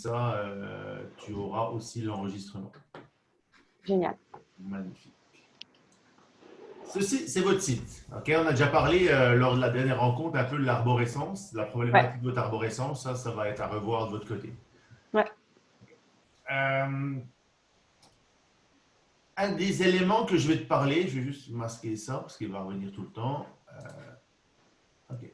ça, tu auras aussi l'enregistrement. Génial. Magnifique. Ceci, c'est votre site. Ok, on a déjà parlé lors de la dernière rencontre un peu de l'arborescence, la problématique de votre arborescence. Ça va être à revoir de votre côté. Ouais. Un des éléments que je vais te parler, je vais juste masquer ça parce qu'il va revenir tout le temps. Ok.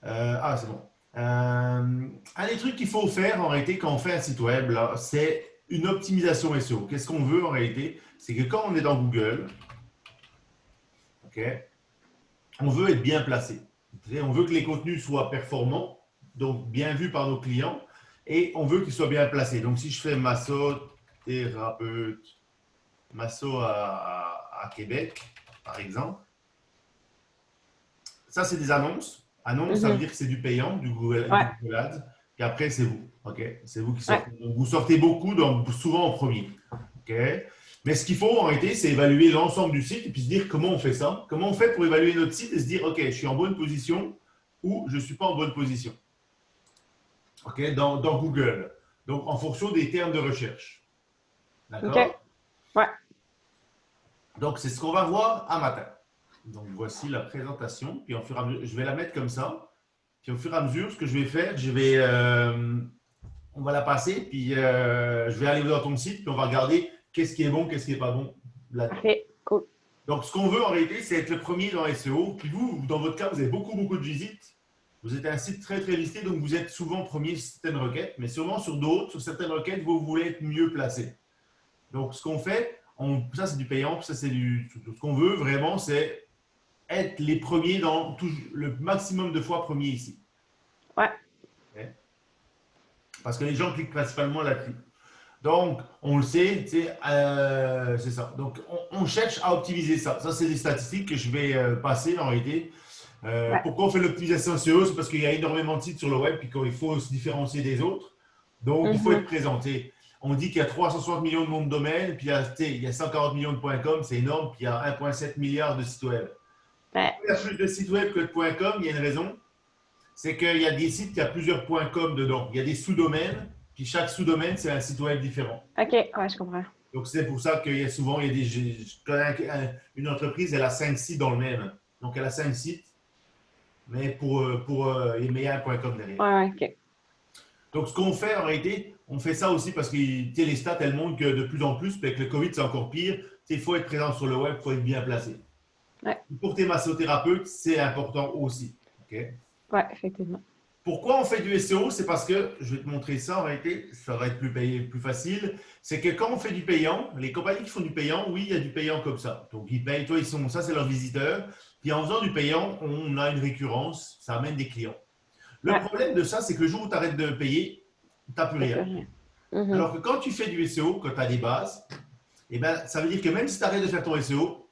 C'est bon. Un des trucs qu'il faut faire en réalité quand on fait un site web, c'est une optimisation SEO. Qu'est-ce qu'on veut en réalité? C'est que quand on est dans Google, on veut être bien placé. On veut que les contenus soient performants, donc bien vus par nos clients, et on veut qu'ils soient bien placés. Donc, si je fais massothérapeute, masso à Québec, par exemple, ça, c'est des annonces. Annonces, ça veut dire que c'est du payant, du Google Ads, et après, c'est vous. C'est vous qui sortez. Donc, vous sortez beaucoup, donc souvent en premier. Mais ce qu'il faut en réalité, c'est évaluer l'ensemble du site et puis se dire comment on fait ça. Comment on fait pour évaluer notre site et se dire, OK, je suis en bonne position ou je ne suis pas en bonne position. Dans Google. Donc, en fonction des termes de recherche. D'accord? Ouais. Donc, c'est ce qu'on va voir à matin. Donc, voici la présentation. Puis, au fur et à mesure, je vais la mettre comme ça. Puis, au fur et à mesure, ce que je vais faire, on va la passer. Puis, je vais aller dans ton site. Puis, on va regarder qu'est-ce qui est bon, qu'est-ce qui n'est pas bon là-dedans. Parfait, cool. Donc, ce qu'on veut en réalité, c'est être le premier dans SEO. Puis vous, dans votre cas, vous avez beaucoup de visites. Vous êtes un site très listé, donc vous êtes souvent premier sur certaines requêtes, mais sûrement sur d'autres, sur certaines requêtes, vous voulez être mieux placé. Donc, ce qu'on fait, ça c'est du payant, ça c'est ce qu'on veut vraiment, c'est être les premiers dans le maximum de fois premier ici. Ouais. Parce que les gens cliquent principalement là-dessus. Donc, on le sait, c'est ça. Donc, on cherche à optimiser ça. Ça, c'est des statistiques que je vais passer en réalité. Pourquoi on fait l'optimisation SEO? C'est parce qu'il y a énormément de sites sur le web et qu'il faut se différencier des autres. Donc, il faut être présenté. On dit qu'il y a 360 millions de noms de domaines, puis il y a 140 millions de .com, c'est énorme, puis il y a 1,7 milliard de sites web. Ouais. Il y a plus de sites web que de .com, il y a une raison. C'est qu'il y a des sites qui ont plusieurs .com dedans. Il y a des sous-domaines, puis chaque sous-domaine, c'est un site web différent. OK, ouais, je comprends. Donc, c'est pour ça qu'il y a souvent, une entreprise, elle a 5 sites dans le même. Donc, elle a 5 sites, mais il y a un .com derrière. Ouais, OK. Donc, ce qu'on fait en réalité, on fait ça aussi parce que les stats, elles montrent que de plus en plus, avec le Covid, c'est encore pire. Il faut être présent sur le web, il faut être bien placé. Ouais. Pour tes massothérapeutes, c'est important aussi. Ouais, effectivement. Pourquoi on fait du SEO? C'est parce que, je vais te montrer ça en réalité, ça va être plus facile. C'est que quand on fait du payant, les compagnies qui font du payant, oui, il y a du payant comme ça. Donc, ils payent, ça c'est leurs visiteurs. Puis en faisant du payant, on a une récurrence, ça amène des clients. Le problème de ça, c'est que le jour où tu arrêtes de payer, tu n'as plus rien. Alors que quand tu fais du SEO, quand tu as des bases, ça veut dire que même si tu arrêtes de faire ton SEO,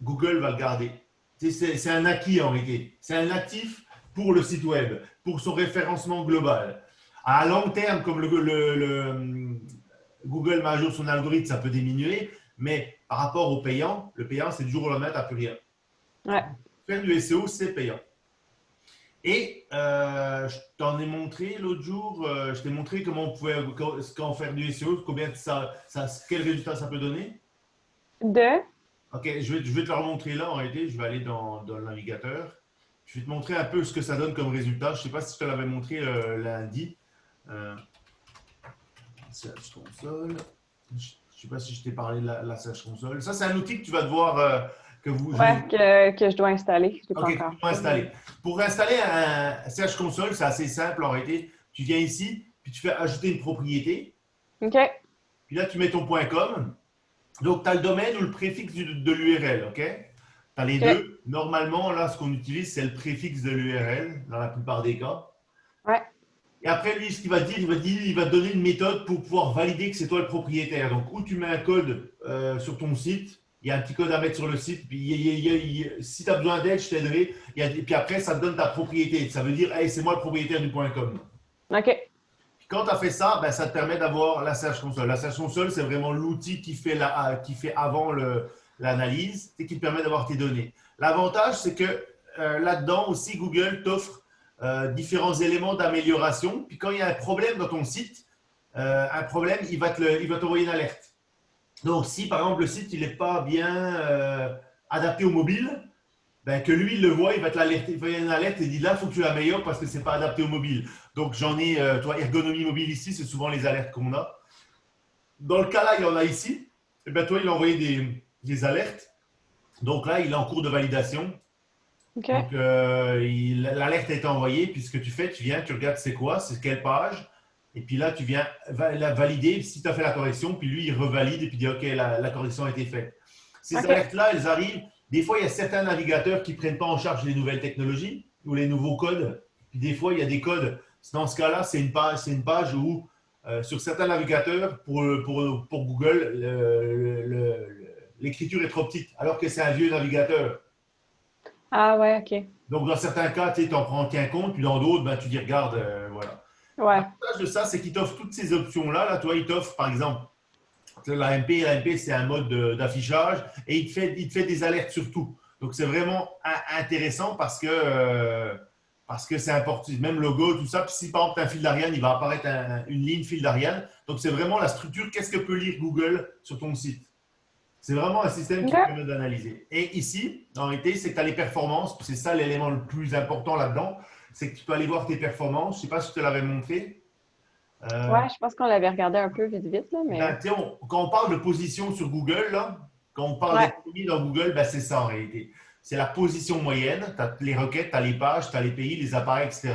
Google va le garder. C'est un acquis en réalité. C'est un actif pour le site web, pour son référencement global. À long terme, comme Google met à jour son algorithme, ça peut diminuer, mais par rapport au payant, le payant, c'est du jour au lendemain, tu n'as plus rien. Ouais. Faire du SEO, c'est payant. Et je t'en ai montré l'autre jour, je t'ai montré comment on pouvait quand faire du SEO, quel résultat ça peut donner. Ok, je vais te le remontrer là en réalité, je vais aller dans le navigateur. Je vais te montrer un peu ce que ça donne comme résultat. Je ne sais pas si je te l'avais montré lundi. Search Console. Je ne sais pas si je t'ai parlé de la Search Console. Ça, c'est un outil que tu vas devoir que je dois installer. Je l'ai pas encore installer. Pour installer un Search Console, c'est assez simple en réalité. Tu viens ici, puis tu fais ajouter une propriété. OK. Puis là, tu mets ton .com. Donc, tu as le domaine ou le préfixe de l'URL. OK? Tu as les deux. Normalement, là, ce qu'on utilise, c'est le préfixe de l'URL dans la plupart des cas. Ouais. Et après, lui, ce qu'il va te dire, il va te donner une méthode pour pouvoir valider que c'est toi le propriétaire. Donc, où tu mets un code sur ton site, il y a un petit code à mettre sur le site. Puis, si tu as besoin d'aide, je t'aiderai. Et puis après, ça te donne ta propriété. Ça veut dire, hey, c'est moi le propriétaire du .com. OK. Puis quand tu as fait ça, ça te permet d'avoir la Search Console. La Search Console, c'est vraiment l'outil qui fait avant l'analyse et qui te permet d'avoir tes données. L'avantage, c'est que là-dedans aussi, Google t'offre différents éléments d'amélioration. Puis quand il y a un problème dans ton site, un problème, il va t'envoyer une alerte. Donc, si par exemple le site n'est pas bien adapté au mobile, ben, que lui il le voit, il va te l'alerter, il va y avoir une alerte et il dit là, il faut que tu l'améliores parce que c'est pas adapté au mobile. Donc, j'en ai, toi, ergonomie mobile ici, c'est souvent les alertes qu'on a. Dans le cas là, il y en a ici. Et ben, toi, il a envoyé des alertes. Donc là, il est en cours de validation. OK. Donc, l'alerte a été envoyée. Puis ce que tu fais, tu viens, tu regardes c'est quoi, c'est quelle page. Et puis là, tu viens la valider si tu as fait la correction. Puis lui, il revalide et puis dit OK, la correction a été faite. Ces OK. alertes-là, elles arrivent. Des fois, il y a certains navigateurs qui ne prennent pas en charge les nouvelles technologies ou les nouveaux codes. Puis des fois, il y a des codes. Dans ce cas-là, c'est une page où, sur certains navigateurs, pour Google, l'écriture est trop petite, alors que c'est un vieux navigateur. Ah ouais, OK. Donc, dans certains cas, tu en prends qu'un compte, puis dans d'autres, ben, tu dis, regarde, voilà. Ouais. L'avantage de ça, c'est qu'il t'offre toutes ces options-là. Là, toi, il t'offre, par exemple, l'AMP, c'est un mode d'affichage et il te fait des alertes sur tout. Donc, c'est vraiment intéressant parce que c'est important. Même logo, tout ça. Puis si par exemple, tu as un fil d'Ariane, il va apparaître une ligne fil d'Ariane. Donc, c'est vraiment la structure. Qu'est-ce que peut lire Google sur ton site? C'est vraiment un système qui OK. permet d'analyser. Et ici, en réalité, c'est que tu as les performances. C'est ça l'élément le plus important là-dedans. C'est que tu peux aller voir tes performances. Je ne sais pas si je te l'avais montré. Euh, Ouais, je pense qu'on l'avait regardé un peu vite, vite, là, mais. Ben, quand on parle de position sur Google, là, quand on parle Ouais. d'économie dans Google, ben, c'est ça en réalité. C'est la position moyenne. Tu as les requêtes, tu as les pages, tu as les pays, les appareils, etc.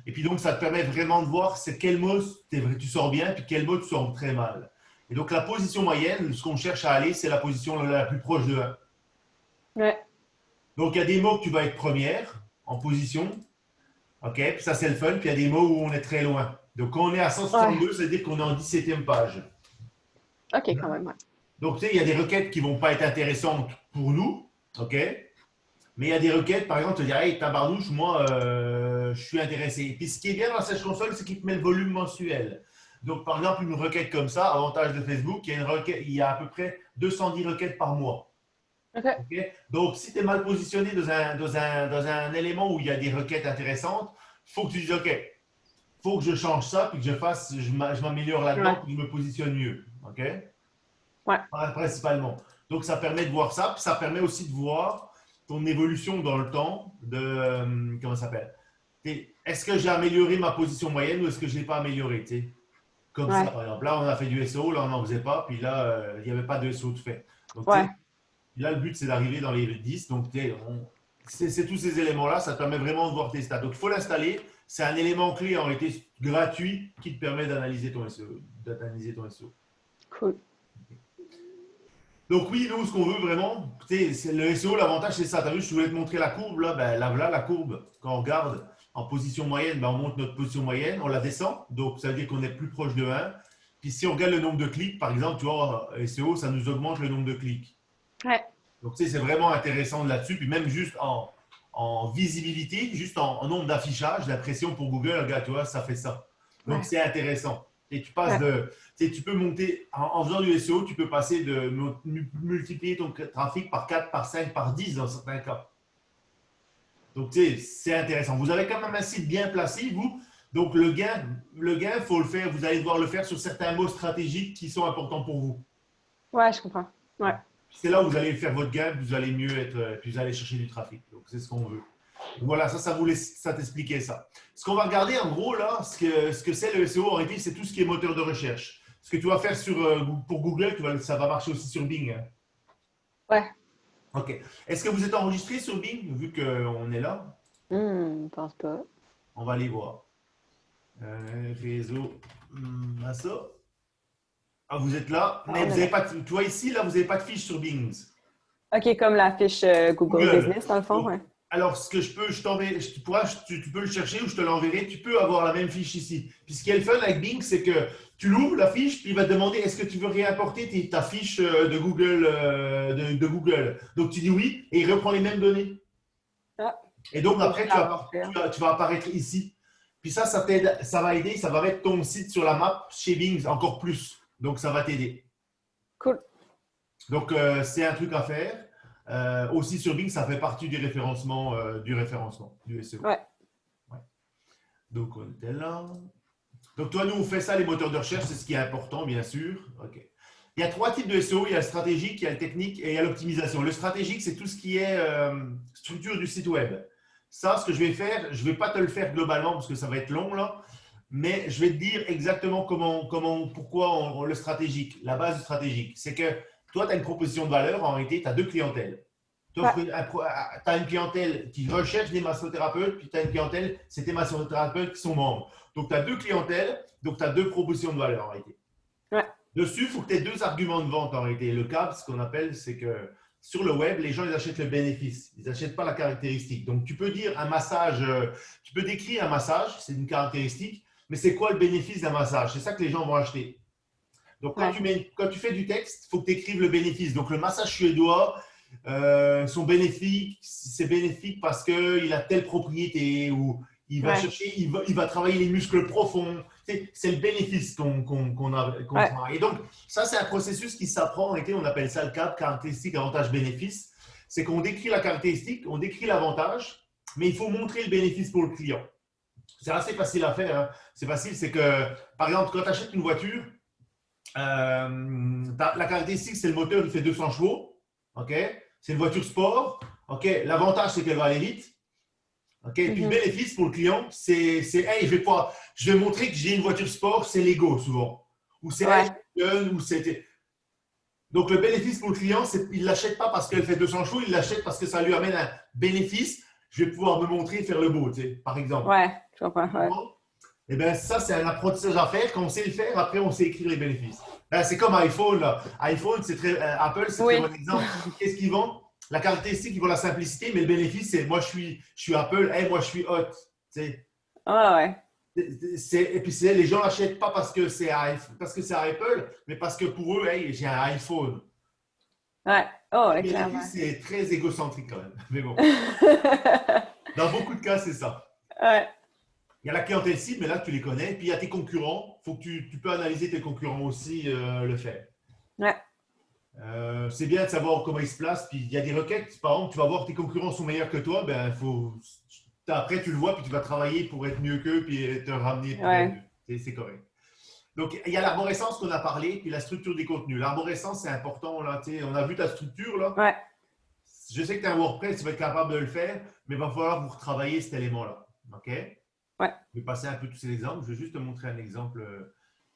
Et puis donc, ça te permet vraiment de voir c'est quel mot tu sors bien, puis quel mot tu sors très mal. Et donc, la position moyenne, ce qu'on cherche à aller, c'est la position la plus proche de 1. Ouais. Donc, il y a des mots que tu vas être première en position. OK? Puis ça, c'est le fun. Puis il y a des mots où on est très loin. Donc, quand on est à Ouais. 162, ça veut dire qu'on est en 17e page. OK, quand même, ouais. Donc, tu sais, il y a des requêtes qui ne vont pas être intéressantes pour nous, OK? Mais il y a des requêtes, par exemple, tu te dis, hey, tabarnouche, moi, je suis intéressé. Et puis, ce qui est bien dans Search Console, c'est qu'il te met le volume mensuel. Donc, par exemple, une requête comme ça, avantage de Facebook, il y a à peu près 210 requêtes par mois. OK. OK? Donc, si tu es mal positionné dans un élément où il y a des requêtes intéressantes, il faut que tu dises, OK, il faut que je change ça, puis que je m'améliore là-dedans, Ouais. puis que je me positionne mieux. OK? Ouais. Principalement. Donc, ça permet de voir ça. Puis ça permet aussi de voir ton évolution dans le temps de, comment ça s'appelle? Est-ce que j'ai amélioré ma position moyenne ou est-ce que je ne l'ai pas amélioré? Comme ça, Ouais. par exemple. Là, on a fait du SEO, là, on n'en faisait pas. Puis là, il n'y avait pas de SEO de fait. Donc, Ouais. là, le but, c'est d'arriver dans les 10. Donc, c'est tous ces éléments-là. Ça te permet vraiment de voir tes stats. Donc, il faut l'installer. C'est un élément clé en réalité gratuit qui te permet d'analyser ton SEO. D'analyser ton SEO. Cool. Donc oui, nous, ce qu'on veut vraiment, c'est le SEO, l'avantage, c'est ça. Tu as vu, je voulais te montrer la courbe, là, ben, là, voilà, la courbe. Quand on regarde en position moyenne, ben, on monte notre position moyenne, on la descend. Donc, ça veut dire qu'on est plus proche de 1. Puis si on regarde le nombre de clics, par exemple, tu vois, SEO, ça nous augmente le nombre de clics. Ouais. Donc, tu sais, c'est vraiment intéressant là-dessus. Puis même juste en visibilité, juste en nombre d'affichages, l'impression pour Google, regarde, tu vois, ça fait ça. Donc, Ouais. c'est intéressant. Et tu passes Ouais. de. Tu peux monter, en faisant du SEO, tu peux passer de multiplier ton trafic par 4, par 5, par 10 dans certains cas. Donc, tu sais, c'est intéressant. Vous avez quand même un site bien placé, vous. Donc, le gain, il faut le faire. Vous allez devoir le faire sur certains mots stratégiques qui sont importants pour vous. Ouais, je comprends. Ouais. C'est là où vous allez faire votre gain, vous allez mieux être, puis vous allez chercher du trafic. Donc, c'est ce qu'on veut. Donc, voilà, ça t'expliquait ça. Ce qu'on va regarder, en gros, là, ce que c'est le SEO, en réalité, c'est tout ce qui est moteur de recherche. Ce que tu vas faire pour Google, ça va marcher aussi sur Bing. Hein. Ouais. OK. Est-ce que vous êtes enregistré sur Bing, vu qu'on est là? Je pense pas. On va aller voir. Réseau, ça. Ah, vous êtes là, Ah, mais on vous est n'avez là. pas, tu vois ici, là, vous n'avez pas de fiche sur Bing. OK, comme la fiche Google Google. Business, dans le fond, Donc, ouais. alors, ce que je peux, je t'enverrai, tu peux le chercher ou je te l'enverrai. Tu peux avoir la même fiche ici. Puis ce qui est le fun avec Bing, c'est que tu l'ouvres la fiche, puis il va te demander est-ce que tu veux réimporter ta fiche de Google, de Google. Donc tu dis oui et il reprend les mêmes données. Ah, Et donc faut que je après, la faire. tu vas apparaître ici. Puis ça t'aide, ça va aider, ça va mettre ton site sur la map chez Bing encore plus. Donc ça va t'aider. Cool. Donc, c'est un truc à faire. Aussi sur Bing, ça fait partie du référencement, du SEO. Ouais. Ouais. Donc, on était là. Donc, toi, nous, on fait ça, les moteurs de recherche, c'est ce qui est important, bien sûr. OK. Il y a 3 types de SEO. Il y a le stratégique, il y a le technique et il y a l'optimisation. Le stratégique, c'est tout ce qui est structure du site web. Ça, ce que je vais faire, je ne vais pas te le faire globalement parce que ça va être long, là. Mais je vais te dire exactement pourquoi le stratégique, la base du stratégique. C'est que toi, tu as une proposition de valeur. En réalité, tu as 2 clientèles. Tu Ouais. as une clientèle qui recherche des massothérapeutes, puis tu as une clientèle, c'est tes massothérapeutes qui sont membres. Donc, tu as 2 clientèles, donc tu as 2 propositions de valeur en réalité. Ouais. Dessus, il faut que tu aies 2 arguments de vente en réalité. Le CAP, ce qu'on appelle, c'est que sur le web, les gens, ils achètent le bénéfice. Ils n'achètent pas la caractéristique. Donc, tu peux dire un massage, tu peux décrire un massage, c'est une caractéristique, mais c'est quoi le bénéfice d'un massage? C'est ça que les gens vont acheter. Donc, quand tu fais du texte, il faut que tu écrives le bénéfice. Donc, le massage suédois, c'est bénéfique parce qu'il a telle propriété ou il va chercher, il va travailler les muscles profonds. C'est le bénéfice qu'on travaille. Et donc, ça, c'est un processus qui s'apprend. On appelle ça le CAP, caractéristique, avantage, bénéfice. C'est qu'on décrit la caractéristique, on décrit l'avantage, mais il faut montrer le bénéfice pour le client. C'est assez facile à faire. Hein. C'est facile, c'est que, par exemple, quand tu achètes une voiture, la caractéristique, c'est le moteur, il fait 200 chevaux. OK? C'est une voiture sport. OK? L'avantage, c'est qu'elle va aller vite. OK? Et puis le bénéfice pour le client, c'est hey, je vais montrer que j'ai une voiture sport, c'est l'ego souvent. Ou c'est ou c'était. Donc le bénéfice pour le client, il ne l'achète pas parce qu'elle fait 200 chevaux, il l'achète parce que ça lui amène un bénéfice. Je vais pouvoir me montrer et faire le beau, tu sais, par exemple. Ouais, je comprends. Ouais. Et bien, ça, c'est un apprentissage à faire. Quand on sait le faire, après, on sait écrire les bénéfices. C'est comme iPhone. Là. iPhone, Apple, c'est très bon exemple. Qu'est-ce qu'ils vendent? La caractéristique, ils vendent la simplicité, mais le bénéfice, c'est moi, je suis Apple, hey, moi, je suis hot. Ouais. Et puis, les gens n'achètent pas parce que c'est Apple, mais parce que pour eux, hey, j'ai un iPhone. Ouais. Oh, ouais, clairement. C'est très égocentrique quand même. Mais bon. Dans beaucoup de cas, c'est ça. Ouais. Il y a la clientèle cible, mais là, tu les connais. Puis, il y a tes concurrents. Il faut que tu peux analyser tes concurrents aussi, le faire. Ouais. C'est bien de savoir comment ils se placent. Puis, il y a des requêtes. Par exemple, tu vas voir que tes concurrents sont meilleurs que toi. Ben, après, tu le vois, puis tu vas travailler pour être mieux qu'eux, puis te ramener. C'est correct. Donc, il y a l'arborescence qu'on a parlé, puis la structure des contenus. L'arborescence, c'est important. Là, on a vu ta structure. Là. Ouais. Je sais que tu as un WordPress, tu vas être capable de le faire, mais il va falloir vous retravailler cet élément-là. OK? Ouais. Je vais passer un peu tous ces exemples. Je vais juste te montrer un exemple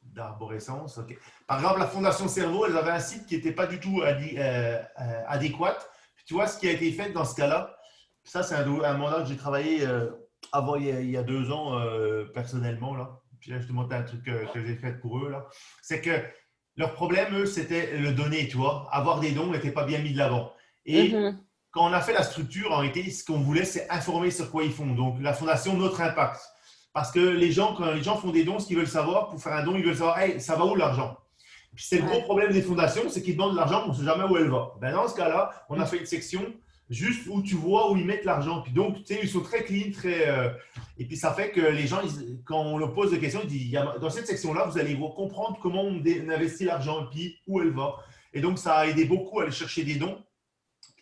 d'arborescence. Okay. Par exemple, la Fondation Cerveau, elle avait un site qui n'était pas du tout adéquat. Puis tu vois ce qui a été fait dans ce cas-là. Ça, c'est un mandat que j'ai travaillé avant, il y a 2 ans, personnellement. Là. Puis là, je te montre un truc que j'ai fait pour eux. Là. C'est que leur problème, eux, c'était le donner, tu vois. Avoir des dons n'était pas bien mis de l'avant. Et quand on a fait la structure, en réalité, ce qu'on voulait, c'est informer sur quoi ils font. Donc, la Fondation Notre Impact. Parce que quand les gens font des dons, ce qu'ils veulent savoir, pour faire un don, ils veulent savoir, hey, ça va où l'argent? Puis c'est le gros problème des fondations, c'est qu'ils demandent de l'argent, mais on ne sait jamais où elle va. Ben, dans ce cas-là, on a fait une section juste où tu vois où ils mettent l'argent. Puis donc, tu sais, ils sont très clean, et puis ça fait que les gens, quand on leur pose des questions, ils disent, dans cette section-là, vous allez comprendre comment on investit l'argent et puis où elle va. Et donc, ça a aidé beaucoup à aller chercher des dons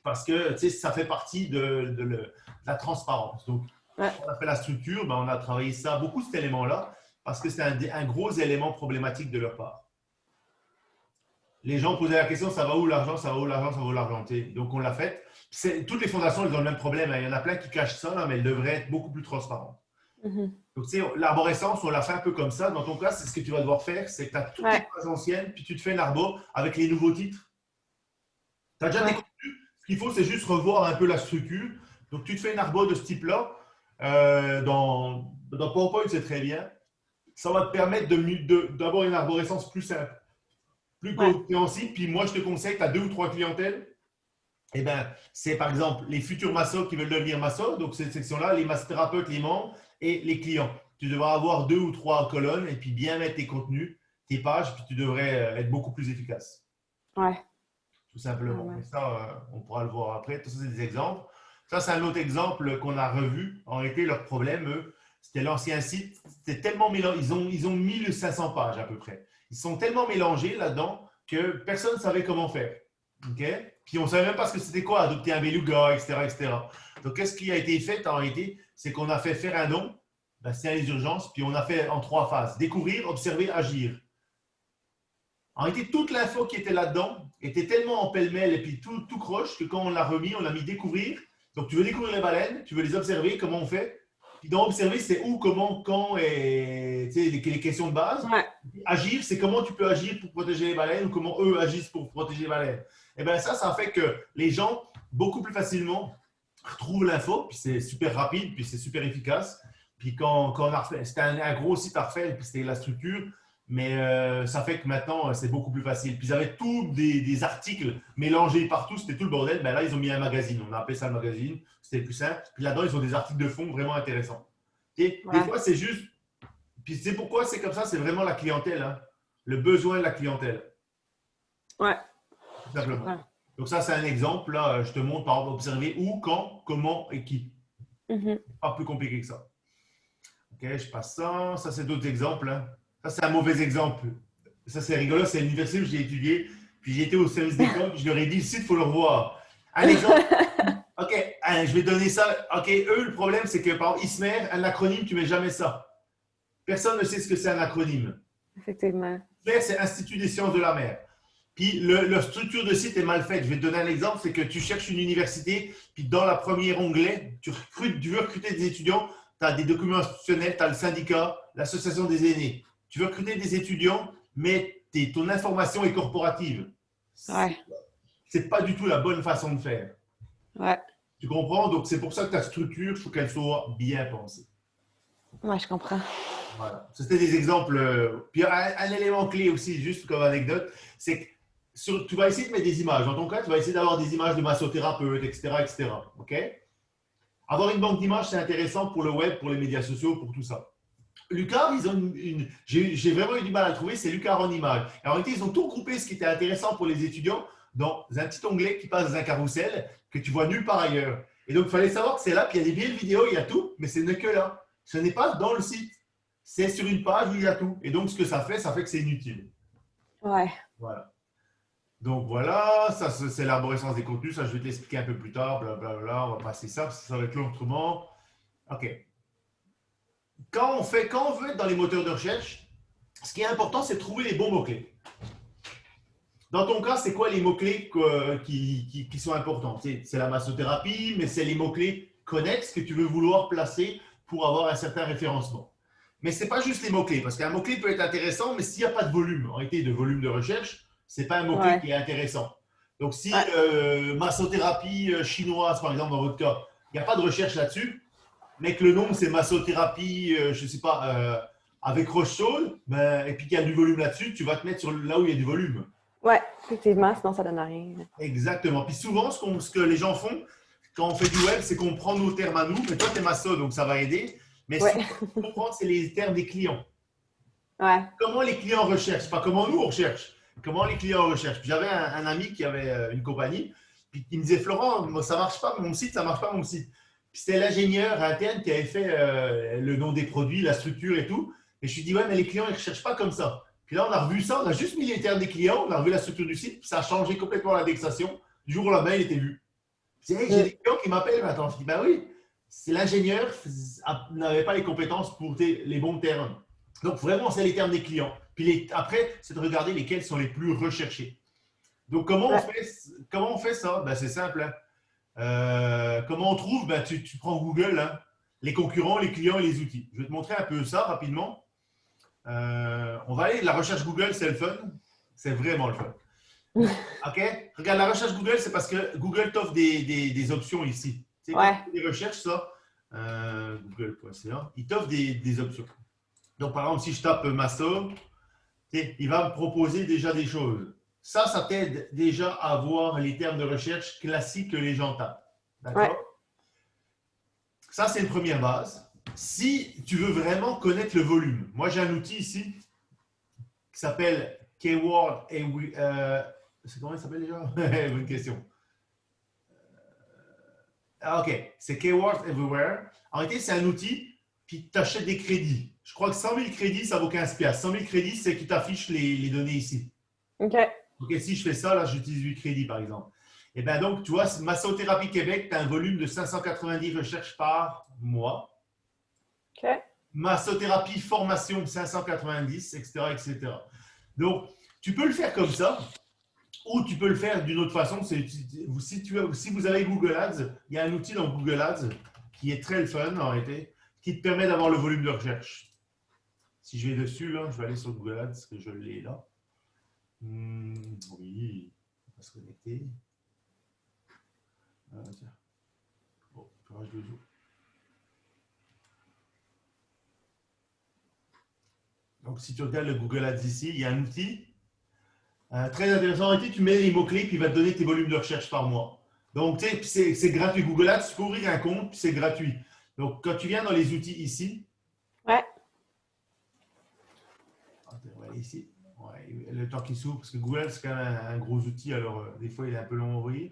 parce que, tu sais, ça fait partie de la transparence. Donc, on a fait la structure, ben on a travaillé ça, beaucoup cet élément-là, parce que c'est un gros élément problématique de leur part. Les gens posaient la question, ça va où l'argent, ça va où l'argent, ça va où l'argent. Donc, on l'a fait. Toutes les fondations, elles ont le même problème. Il y en a plein qui cachent ça, là, mais elles devraient être beaucoup plus transparentes. Donc, tu sais, l'arborescence, on l'a fait un peu comme ça. Dans ton cas, c'est ce que tu vas devoir faire, c'est que tu as toutes les pages anciennes, puis tu te fais une arbo avec les nouveaux titres. Tu as déjà des contenus. Ce qu'il faut, c'est juste revoir un peu la structure. Donc, tu te fais une arbo de ce type-là. Dans PowerPoint, c'est très bien. Ça va te permettre d'avoir une arborescence plus simple, plus compréhensible. Puis moi, je te conseille, tu as 2 ou 3 clientèles. Eh bien, c'est par exemple les futurs massos qui veulent devenir massos. Donc, cette section-là, les massothérapeutes, les membres et les clients. Tu devras avoir 2 ou 3 colonnes et puis bien mettre tes contenus, tes pages, puis tu devrais être beaucoup plus efficace. Ouais. Tout simplement. Et ça, on pourra le voir après. Tout ça, c'est des exemples. Ça, c'est un autre exemple qu'on a revu. En réalité, leur problème, eux, c'était l'ancien site. C'était tellement mélangé. Ils ont 1500 pages à peu près. Ils sont tellement mélangés là-dedans que personne ne savait comment faire. Okay? Puis on ne savait même pas ce que c'était quoi, adopter un beluga, etc., etc. Donc, qu'est-ce qui a été fait en réalité? C'est qu'on a fait faire un don. ben, c'est les urgences. Puis on a fait en 3 phases. Découvrir, observer, agir. En réalité, toute l'info qui était là-dedans était tellement en pêle-mêle et puis tout croche que quand on l'a remis, on l'a mis découvrir. Donc, tu veux découvrir les baleines, tu veux les observer, comment on fait. Puis dans observer, c'est où, comment, quand et les questions de base. Ouais. Agir, c'est comment tu peux agir pour protéger les baleines ou comment eux agissent pour protéger les baleines. Et bien ça fait que les gens, beaucoup plus facilement, retrouvent l'info, puis c'est super rapide, puis c'est super efficace. Puis quand on a refait, c'était un gros site à refaire, puis c'était la structure, mais ça fait que maintenant, c'est beaucoup plus facile. Puis ils avaient tous des articles mélangés partout, c'était tout le bordel. Mais là, ils ont mis un magazine, on a appelé ça le magazine, c'était plus simple. Puis là-dedans, ils ont des articles de fond vraiment intéressants. Et des fois, c'est juste, puis c'est pourquoi c'est comme ça, c'est vraiment la clientèle, hein, le besoin de la clientèle. Ouais. Tout simplement. Donc ça, c'est un exemple. Là, je te montre par exemple observer où, quand, comment et qui. Pas plus compliqué que ça. Ok, je passe ça. Ça, c'est d'autres exemples. Hein. Ça, c'est un mauvais exemple. Ça, c'est rigolo. C'est l'université où j'ai étudié. Puis j'ai été au service d'école. Je leur ai dit, le site, il faut le revoir. Un exemple. Ok, je vais donner ça. Ok, eux, le problème, c'est que par exemple, ISMER, un acronyme, tu mets jamais ça. Personne ne sait ce que c'est un acronyme. Effectivement. ISMER, c'est Institut des sciences de la mer. Puis leur structure de site est mal faite. Je vais te donner un exemple, c'est que tu cherches une université, puis dans la première onglet, tu veux recruter des étudiants, tu as des documents institutionnels, tu as le syndicat, l'association des aînés. Tu veux recruter des étudiants, mais ton information est corporative. Ouais. C'est pas du tout la bonne façon de faire. Ouais. Tu comprends? Donc c'est pour ça que ta structure, il faut qu'elle soit bien pensée. Ouais, je comprends. Voilà. C'était des exemples. Puis un élément clé aussi, juste comme anecdote, c'est que tu vas essayer de mettre des images. Dans ton cas, tu vas essayer d'avoir des images de massothérapeutes, etc., etc. OK? Avoir une banque d'images, c'est intéressant pour le web, pour les médias sociaux, pour tout ça. Lucar, ils ont j'ai vraiment eu du mal à le trouver, c'est Lucar en images. Et en réalité, ils ont tout groupé ce qui était intéressant pour les étudiants dans un petit onglet qui passe dans un carrousel que tu vois nulle part ailleurs. Et donc, il fallait savoir que c'est là, puis il y a des vieilles vidéos, il y a tout, mais ce n'est que là. Ce n'est pas dans le site. C'est sur une page où il y a tout. Et donc, ce que ça fait que c'est inutile. Ouais. Voilà. Donc voilà, ça c'est l'arborescence des contenus, ça je vais te l'expliquer un peu plus tard, blablabla, on va passer ça, parce que ça va être long autrement. Ok. Quand on veut être dans les moteurs de recherche, ce qui est important, c'est de trouver les bons mots-clés. Dans ton cas, c'est quoi les mots-clés qui sont importants? C'est la massothérapie, mais c'est les mots-clés connexes que tu veux vouloir placer pour avoir un certain référencement. Mais ce n'est pas juste les mots-clés, parce qu'un mot-clé peut être intéressant, mais s'il n'y a pas de volume, en réalité de volume de recherche, ce n'est pas un mot-clé qui est intéressant. Donc, si massothérapie chinoise, par exemple, dans votre cas, il n'y a pas de recherche là-dessus, mais que le nom, c'est massothérapie, je ne sais pas, avec roche chaude, et puis qu'il y a du volume là-dessus, tu vas te mettre sur là où il y a du volume. Ouais, effectivement, sinon ça donne rien. Exactement. Puis souvent, ce que les gens font quand on fait du web, c'est qu'on prend nos termes à nous, mais toi, tu es masso, donc ça va aider. Mais ce qu'il faut comprendre, c'est les termes des clients. Ouais. Comment les clients recherchent, pas comment nous on recherche. Comment les clients recherchent. J'avais un ami qui avait une compagnie, puis il me disait Florent, moi, ça marche pas mon site, ça marche pas mon site. Puis c'était l'ingénieur interne qui avait fait le nom des produits, la structure et tout. Et je lui dis ouais, mais les clients ils ne recherchent pas comme ça. Puis là, on a revu ça, on a juste mis les termes des clients, on a revu la structure du site, puis ça a changé complètement l'indexation. Du jour au lendemain, il était vu. Je dis hey, j'ai des clients qui m'appellent maintenant. Je dis ben oui, c'est l'ingénieur n'avait pas les compétences pour les bons termes. Donc vraiment, c'est les termes des clients. Puis après, c'est de regarder lesquels sont les plus recherchés. Donc comment on fait ça? Ben, c'est simple. Hein. Comment on trouve? Ben, tu prends Google, hein, les concurrents, les clients et les outils. Je vais te montrer un peu ça rapidement. On va aller, la recherche Google, c'est le fun. C'est vraiment le fun. Ok? Regarde, la recherche Google, c'est parce que Google t'offre des options ici. C'est des recherches, ça. Google.ca. Il t'offre des options. Donc, par exemple, si je tape masso, il va me proposer déjà des choses. Ça t'aide déjà à voir les termes de recherche classiques que les gens tapent. D'accord? Ouais. Ça, c'est une première base. Si tu veux vraiment connaître le volume, moi, j'ai un outil ici qui s'appelle Keyword. Comment il s'appelle déjà? Bonne question. OK. C'est Keyword Everywhere. En réalité, c'est un outil qui t'achète des crédits. Je crois que 100 000 crédits, ça vaut 15 piastres. 100 000 crédits, c'est qui t'affiche les données ici. OK. OK, si je fais ça, là, j'utilise 8 crédits, par exemple. Et bien donc, tu vois, Massothérapie Québec, tu as un volume de 590 recherches par mois. OK. massothérapie, formation 590, etc., etc. Donc, tu peux le faire comme ça, ou tu peux le faire d'une autre façon. Si vous avez Google Ads, il y a un outil dans Google Ads qui est très fun en réalité, qui te permet d'avoir le volume de recherche. Si je vais dessus, là, je vais aller sur Google Ads, parce que je l'ai là. Oui, on va se connecter. Tiens. Bon, je le joue. Donc, si tu regardes le Google Ads ici, il y a un outil très intéressant. En réalité, tu mets les mots-clés, puis il va te donner tes volumes de recherche par mois. Donc, tu sais, c'est gratuit. Google Ads, tu peux ouvrir un compte, puis c'est gratuit. Donc, quand tu viens dans les outils ici, Ouais. on va aller ici. Ouais, le temps qui s'ouvre, parce que Google, c'est quand même un gros outil, alors des fois, il est un peu long à ouvrir.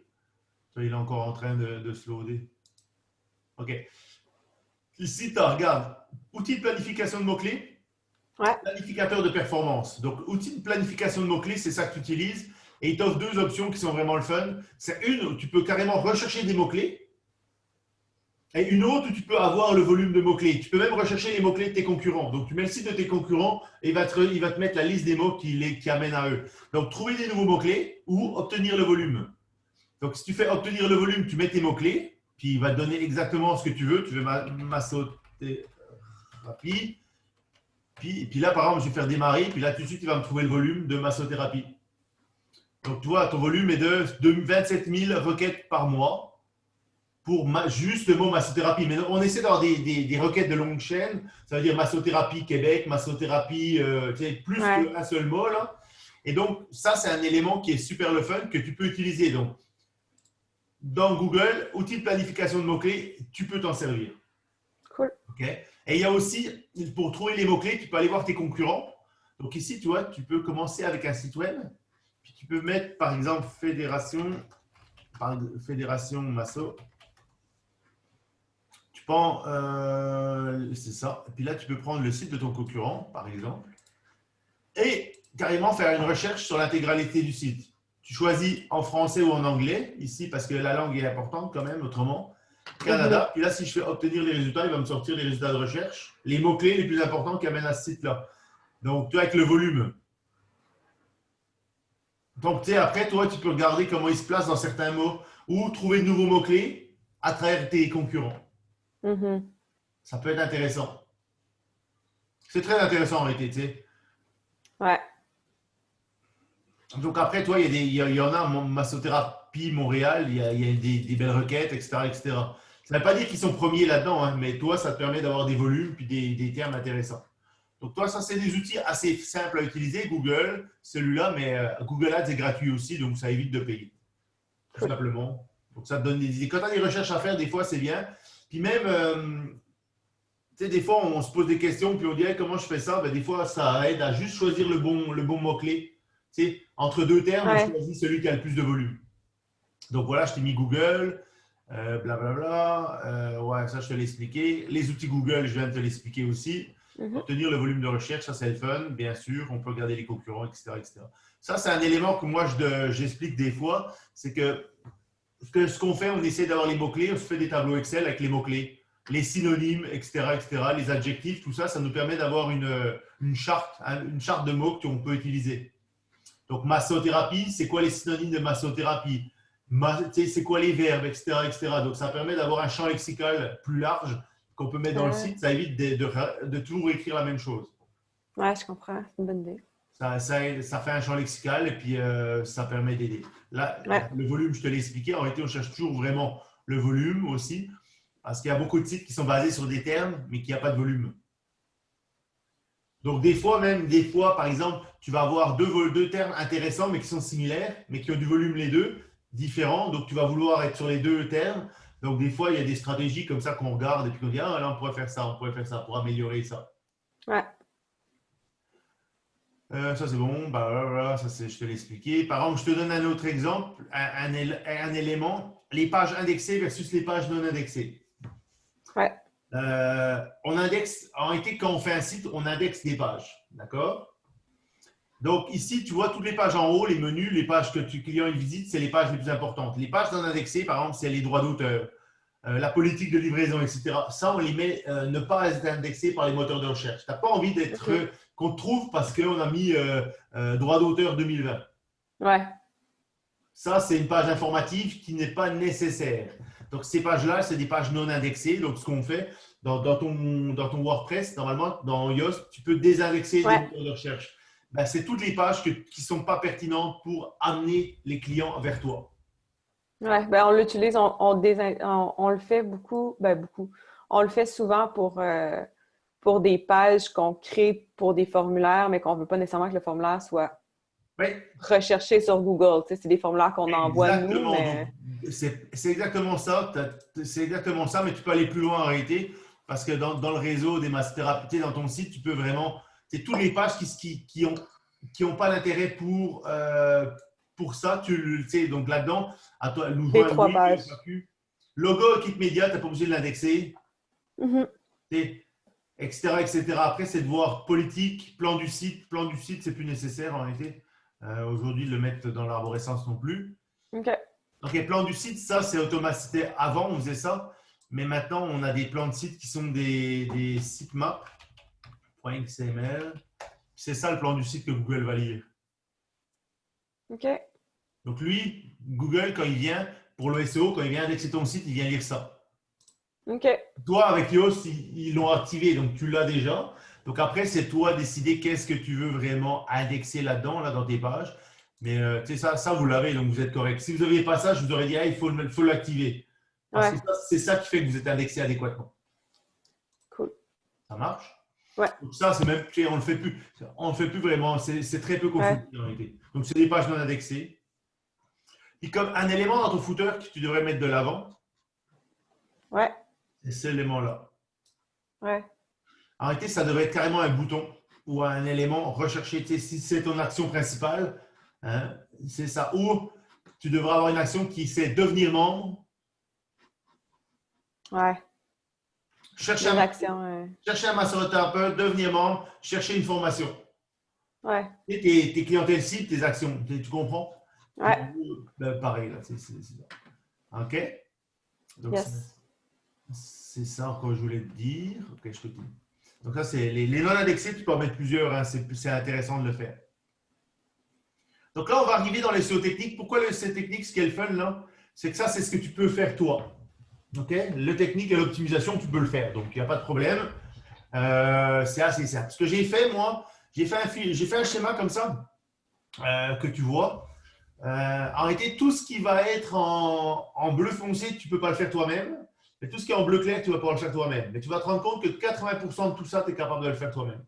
Il est encore en train de se loader. OK. Ici, tu regarde, outil de planification de mots-clés. Ouais. Planificateur de performance. Donc, outil de planification de mots-clés, c'est ça que tu utilises. Et il t'offre deux options qui sont vraiment le fun. C'est une où tu peux carrément rechercher des mots-clés. Et une autre où tu peux avoir le volume de mots-clés. Tu peux même rechercher les mots-clés de tes concurrents. Donc, tu mets le site de tes concurrents et il va te mettre la liste des mots qui amènent à eux. Donc, trouver des nouveaux mots-clés ou obtenir le volume. Donc, si tu fais obtenir le volume, tu mets tes mots-clés. Puis, il va te donner exactement ce que tu veux. Tu veux massothérapie. Puis là, par exemple, je vais faire démarrer, puis là, tout de suite, il va me trouver le volume de massothérapie. Donc, tu vois, ton volume est de 27 000 requêtes par mois pour juste le mot massothérapie. Mais on essaie d'avoir des requêtes de longue chaîne. Ça veut dire massothérapie Québec, massothérapie, plus qu'un seul mot. Là. Et donc, ça, c'est un élément qui est super le fun que tu peux utiliser. Donc, dans Google, outil de planification de mots-clés, tu peux t'en servir. Cool. Okay. Et il y a aussi, pour trouver les mots-clés, tu peux aller voir tes concurrents. Donc ici, tu vois, tu peux commencer avec un site web. Puis tu peux mettre, par exemple, Fédération Masso. Tu prends, c'est ça. Et puis là, tu peux prendre le site de ton concurrent, par exemple, et carrément faire une recherche sur l'intégralité du site. Tu choisis en français ou en anglais, ici, parce que la langue est importante quand même, autrement. Canada. Puis là, si je fais obtenir les résultats, il va me sortir les résultats de recherche, les mots-clés les plus importants qui amènent à ce site-là. Donc, tu vois, avec le volume. Donc, tu sais, après, toi, tu peux regarder comment ils se placent dans certains mots ou trouver de nouveaux mots-clés à travers tes concurrents. Ça peut être intéressant. C'est très intéressant en réalité, tu sais. Ouais. Donc, après, toi, il y en a en massothérapie Montréal, il y a des belles requêtes, etc., etc. Ça ne veut pas dire qu'ils sont premiers là-dedans, hein, mais toi, ça te permet d'avoir des volumes puis des termes intéressants. Donc, toi, ça, c'est des outils assez simples à utiliser. Google, celui-là, mais Google Ads est gratuit aussi, donc ça évite de payer. Tout simplement. Donc, ça te donne des idées. Quand tu as des recherches à faire, des fois, c'est bien. Puis même, tu sais, des fois, on se pose des questions, puis on dit comment je fais ça. Ben, des fois, ça aide à juste choisir le bon mot-clé. Tu sais, entre deux termes, on choisit celui qui a le plus de volume. Donc, voilà, je t'ai mis Google. Blablabla. Ouais, ça, je te l'ai expliqué. Les outils Google, je viens de te l'expliquer aussi. Obtenir le volume de recherche, ça, c'est le fun, bien sûr. On peut regarder les concurrents, etc. etc. Ça, c'est un élément que moi, j'explique des fois. C'est que ce qu'on fait, on essaie d'avoir les mots-clés. On se fait des tableaux Excel avec les mots-clés, les synonymes, etc., etc., les adjectifs, tout ça, ça nous permet d'avoir une charte de mots qu'on peut utiliser. Donc, massothérapie, c'est quoi les synonymes de massothérapie? C'est quoi les verbes, etc., etc. Donc, ça permet d'avoir un champ lexical plus large qu'on peut mettre dans le site. Ça évite de toujours écrire la même chose. Ouais, je comprends. C'est une bonne idée. Ça fait un champ lexical et puis ça permet d'aider. Là, le volume, je te l'ai expliqué. En réalité, on cherche toujours vraiment le volume aussi parce qu'il y a beaucoup de sites qui sont basés sur des termes, mais qui n'ont pas de volume. Donc, des fois, par exemple, tu vas avoir deux termes intéressants, mais qui sont similaires, mais qui ont du volume les deux, différents. Donc, tu vas vouloir être sur les deux termes. Donc, des fois, il y a des stratégies comme ça qu'on regarde et puis qu'on dit, ah, là, on pourrait faire ça pour améliorer ça. Ouais. Ça, c'est bon. Ça, je te l'ai expliqué. Par exemple, je te donne un autre exemple, un élément, les pages indexées versus les pages non indexées. Ouais. On indexe, en réalité, quand on fait un site, on indexe des pages. D'accord? Donc, ici, tu vois toutes les pages en haut, les menus, les pages que tu client visite, c'est les pages les plus importantes. Les pages non indexées, par exemple, c'est les droits d'auteur. la politique de livraison, etc. Ça, on les met ne pas être indexés par les moteurs de recherche. Tu n'as pas envie d'être qu'on te trouve parce qu'on a mis droit d'auteur 2020. Ouais. Ça, c'est une page informative qui n'est pas nécessaire. Donc, ces pages-là, c'est des pages non indexées. Donc, ce qu'on fait dans ton WordPress, normalement, dans Yoast, tu peux désindexer des moteurs de recherche. Ben, c'est toutes les pages qui ne sont pas pertinentes pour amener les clients vers toi. Ouais, ben on l'utilise, on le fait beaucoup, ben beaucoup. On le fait souvent pour des pages qu'on crée pour des formulaires, mais qu'on ne veut pas nécessairement que le formulaire soit Oui, recherché sur Google. Tu sais, c'est des formulaires qu'on envoie nous, exactement. mais Donc, c'est exactement ça. C'est exactement ça, mais tu peux aller plus loin en réalité parce que dans le réseau des massothérapeutes, dans ton site, tu peux vraiment. C'est toutes les pages qui ont pas d'intérêt pour ça. Tu sais, donc là-dedans, à toi, nous les joindre trois Louis, pages. logo, kit média, tu n'as pas obligé de l'indexer, Mhm. etc., etc. Après, c'est de voir politique, plan du site. Plan du site, c'est plus nécessaire en réalité. Aujourd'hui, de le mettre dans l'arborescence non plus. OK. Donc, les plans du site, ça, c'est automatisé. Avant, on faisait ça, mais maintenant, on a des plans de site qui sont des sitemaps.xml. C'est ça le plan du site que Google va lire. OK. Donc, lui, Google, quand il vient, pour le SEO, quand il vient indexer ton site, il vient lire ça. OK. Toi, avec Yoast, ils l'ont activé, donc tu l'as déjà. Donc, après, c'est toi de décider qu'est-ce que tu veux vraiment indexer là-dedans, là, dans tes pages. Mais tu sais, ça, vous l'avez, donc vous êtes correct. Si vous n'aviez pas ça, je vous aurais dit, il faut l'activer. Parce que Ouais. c'est ça qui fait que vous êtes indexé adéquatement. Cool. Ça marche? Ouais. Donc ça, c'est même, on ne le fait plus. On ne le fait plus vraiment. C'est très peu consulté en réalité. Donc, c'est des pages non indexées. Et comme un élément dans ton footer que tu devrais mettre de l'avant, Ouais. c'est cet élément-là. Ouais. En réalité, ça devrait être carrément un bouton ou un élément recherché. Tu sais, si c'est ton action principale, hein, c'est ça. Ou tu devrais avoir une action qui c'est devenir membre. Ouais. Chercher Une action. un masseur-thérapeute, devenir membre, chercher une formation. Ouais. Et tes clientèles cibles, tes actions. Tu comprends? Ouais. Ben, pareil, là. C'est ça. OK? Donc, Yes. c'est ça encore que je voulais te dire. OK, je continue. Donc, ça, c'est les non indexés, tu peux en mettre plusieurs. Hein, c'est intéressant de le faire. Donc là, on va arriver dans les SEO techniques. Pourquoi le SEO technique, ce qui est le fun, là, c'est que ça, c'est ce que tu peux faire toi. OK? Le technique et l'optimisation, tu peux le faire. Donc, il n'y a pas de problème. C'est assez simple. Ce que j'ai fait, moi, j'ai fait un schéma comme ça que tu vois. En réalité, tout ce qui va être en bleu foncé, tu ne peux pas le faire toi-même. Mais tout ce qui est en bleu clair, tu vas pouvoir le faire toi-même. Mais tu vas te rendre compte que 80% de tout ça, tu es capable de le faire toi-même.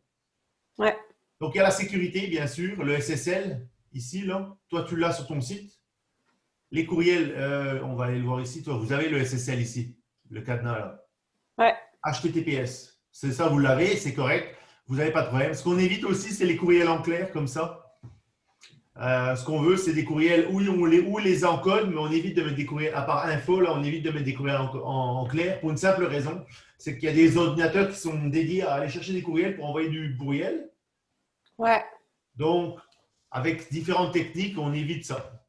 Ouais. Donc, il y a la sécurité, bien sûr, le SSL, ici, là. Toi, tu l'as sur ton site. Les courriels, on va aller le voir ici. Toi, vous avez le SSL ici, le cadenas, là. Ouais. HTTPS. C'est ça, vous l'avez, c'est correct. Vous n'avez pas de problème. Ce qu'on évite aussi, c'est les courriels en clair, comme ça. Ce qu'on veut, c'est des courriels où on les encode, mais on évite de mettre des courriels, à part info, là, on évite de mettre des courriels en clair pour une simple raison, c'est qu'il y a des ordinateurs qui sont dédiés à aller chercher des courriels pour envoyer du courriel. Ouais. Donc, avec différentes techniques, on évite ça.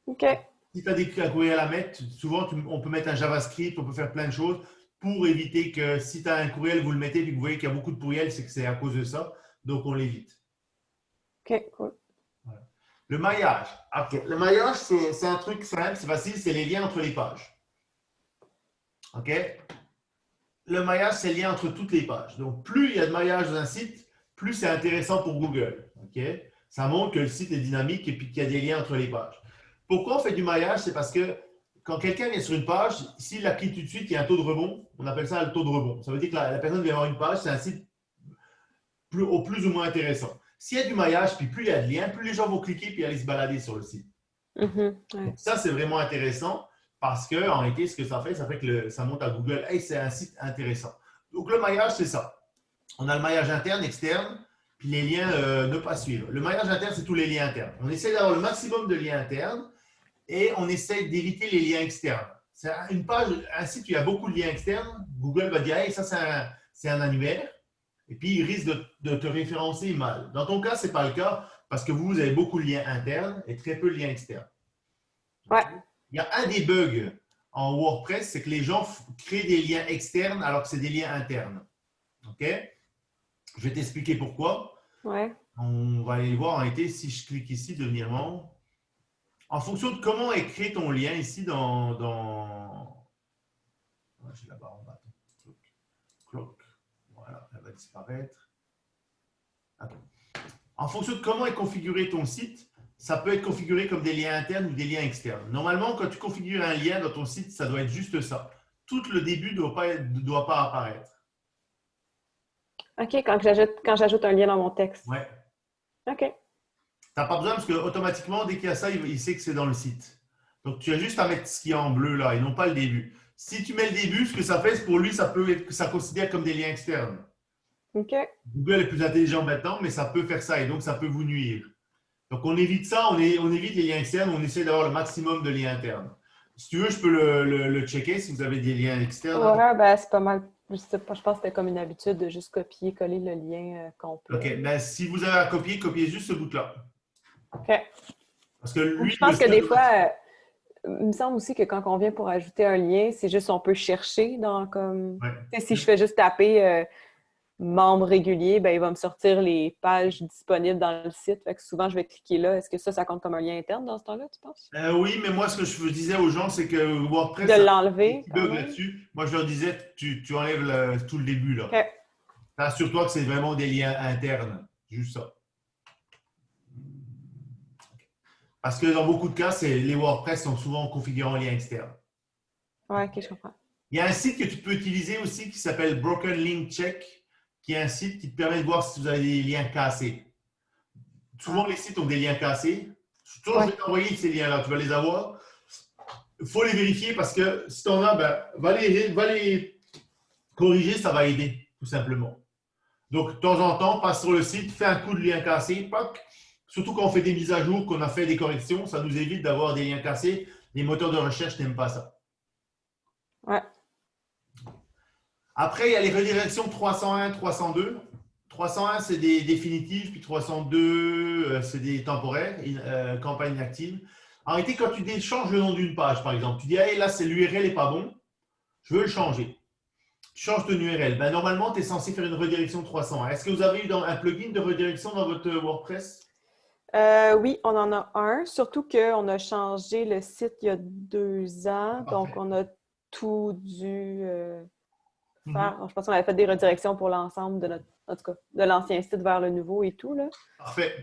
OK. Si tu as un courriel à mettre, souvent, on peut mettre un JavaScript, on peut faire plein de choses pour éviter que si tu as un courriel, vous le mettez et que vous voyez qu'il y a beaucoup de courriels, c'est que c'est à cause de ça. Donc, on l'évite. OK, cool. Le maillage. OK. Le maillage, c'est un truc simple, c'est facile, c'est les liens entre les pages. OK? Le maillage, c'est le lien entre toutes les pages. Donc, plus il y a de maillage dans un site, plus c'est intéressant pour Google. OK? Ça montre que le site est dynamique et puis qu'il y a des liens entre les pages. Pourquoi on fait du maillage? C'est parce que quand quelqu'un vient sur une page, s'il la clique tout de suite, il y a un taux de rebond. On appelle ça le taux de rebond. Ça veut dire que la personne vient voir une page, c'est un site au plus ou moins intéressant. S'il y a du maillage, puis plus il y a de liens, plus les gens vont cliquer puis aller se balader sur le site. Ouais. Donc ça, c'est vraiment intéressant parce qu'en réalité, ce que ça fait que ça monte à Google. Hey, c'est un site intéressant. Donc le maillage, c'est ça. On a le maillage interne, externe, puis les liens ne pas suivre. Le maillage interne, c'est tous les liens internes. On essaie d'avoir le maximum de liens internes et on essaie d'éviter les liens externes. C'est une page, un site où il y a beaucoup de liens externes. Google va dire, hey, ça, c'est un annuaire. Et puis, il risque de te référencer mal. Dans ton cas, ce n'est pas le cas parce que vous avez beaucoup de liens internes et très peu de liens externes. Ouais. Il y a un des bugs en WordPress, c'est que les gens créent des liens externes alors que c'est des liens internes. OK? Je vais t'expliquer pourquoi. Ouais. On va aller le voir en réalité si je clique ici, devenir membre. En fonction de comment est créé ton lien ici dans... J'ai la barre en bas. Clock. Voilà, elle va disparaître. Attends. En fonction de comment est configuré ton site, ça peut être configuré comme des liens internes ou des liens externes. Normalement, quand tu configures un lien dans ton site, ça doit être juste ça. Tout le début ne doit pas apparaître. OK, quand j'ajoute un lien dans mon texte. Ouais. OK. Tu n'as pas besoin parce que automatiquement, dès qu'il y a ça, il sait que c'est dans le site. Donc, tu as juste à mettre ce qui est en bleu là et non pas le début. Si tu mets le début, ce que ça fait, pour lui, ça considère comme des liens externes. OK. Google est plus intelligent maintenant, mais ça peut faire ça et donc ça peut vous nuire. Donc, on évite ça, on évite les liens externes, on essaie d'avoir le maximum de liens internes. Si tu veux, je peux le checker si vous avez des liens externes. Ouais, ben, c'est pas mal. Je sais pas, je pense que c'était comme une habitude de juste copier, coller le lien complet. OK, ben, si vous avez à copier, copiez juste ce bout-là. OK. Parce que lui, Je pense que des fois, il me semble aussi que quand on vient pour ajouter un lien, c'est juste on peut chercher dans comme. Ouais. Si je fais juste taper membre régulier, ben, il va me sortir les pages disponibles dans le site. Fait que souvent, je vais cliquer là. Est-ce que ça compte comme un lien interne dans ce temps-là, tu penses? Oui, mais moi, ce que je disais aux gens, c'est que WordPress, De ça a des l'enlever petits quand bugs même. là-dessus. Moi, je leur disais, tu enlèves tout le début là. OK. Assure-toi que c'est vraiment des liens internes. Juste ça. Parce que dans beaucoup de cas, les WordPress sont souvent configurés en lien externe. Ouais, OK, je comprends. Il y a un site que tu peux utiliser aussi qui s'appelle Broken Link Check, qui est un site qui te permet de voir si vous avez des liens cassés. Souvent, les sites ont des liens cassés. Je vais t'envoyer ces liens-là, tu vas les avoir. Il faut les vérifier parce que si tu en as, ben, va les corriger, ça va aider, tout simplement. Donc, de temps en temps, passe sur le site, fais un coup de lien cassé, poc. Surtout quand on fait des mises à jour, qu'on a fait des corrections, ça nous évite d'avoir des liens cassés. Les moteurs de recherche n'aiment pas ça. Ouais. Après, il y a les redirections 301, 302. 301, c'est des définitives, puis 302, c'est des temporaires, campagne inactive. En réalité, quand tu changes le nom d'une page, par exemple, tu dis, hey, là, c'est l'URL n'est pas bon, je veux le changer. Tu changes ton URL. Ben, normalement, tu es censé faire une redirection 301. Est-ce que vous avez eu un plugin de redirection dans votre WordPress? Oui, on en a un. Surtout qu'on a changé le site il y a 2 ans. Donc, on a tout dû faire. Je pense qu'on avait fait des redirections pour l'ensemble de en tout cas, de l'ancien site vers le nouveau et tout, là. Parfait.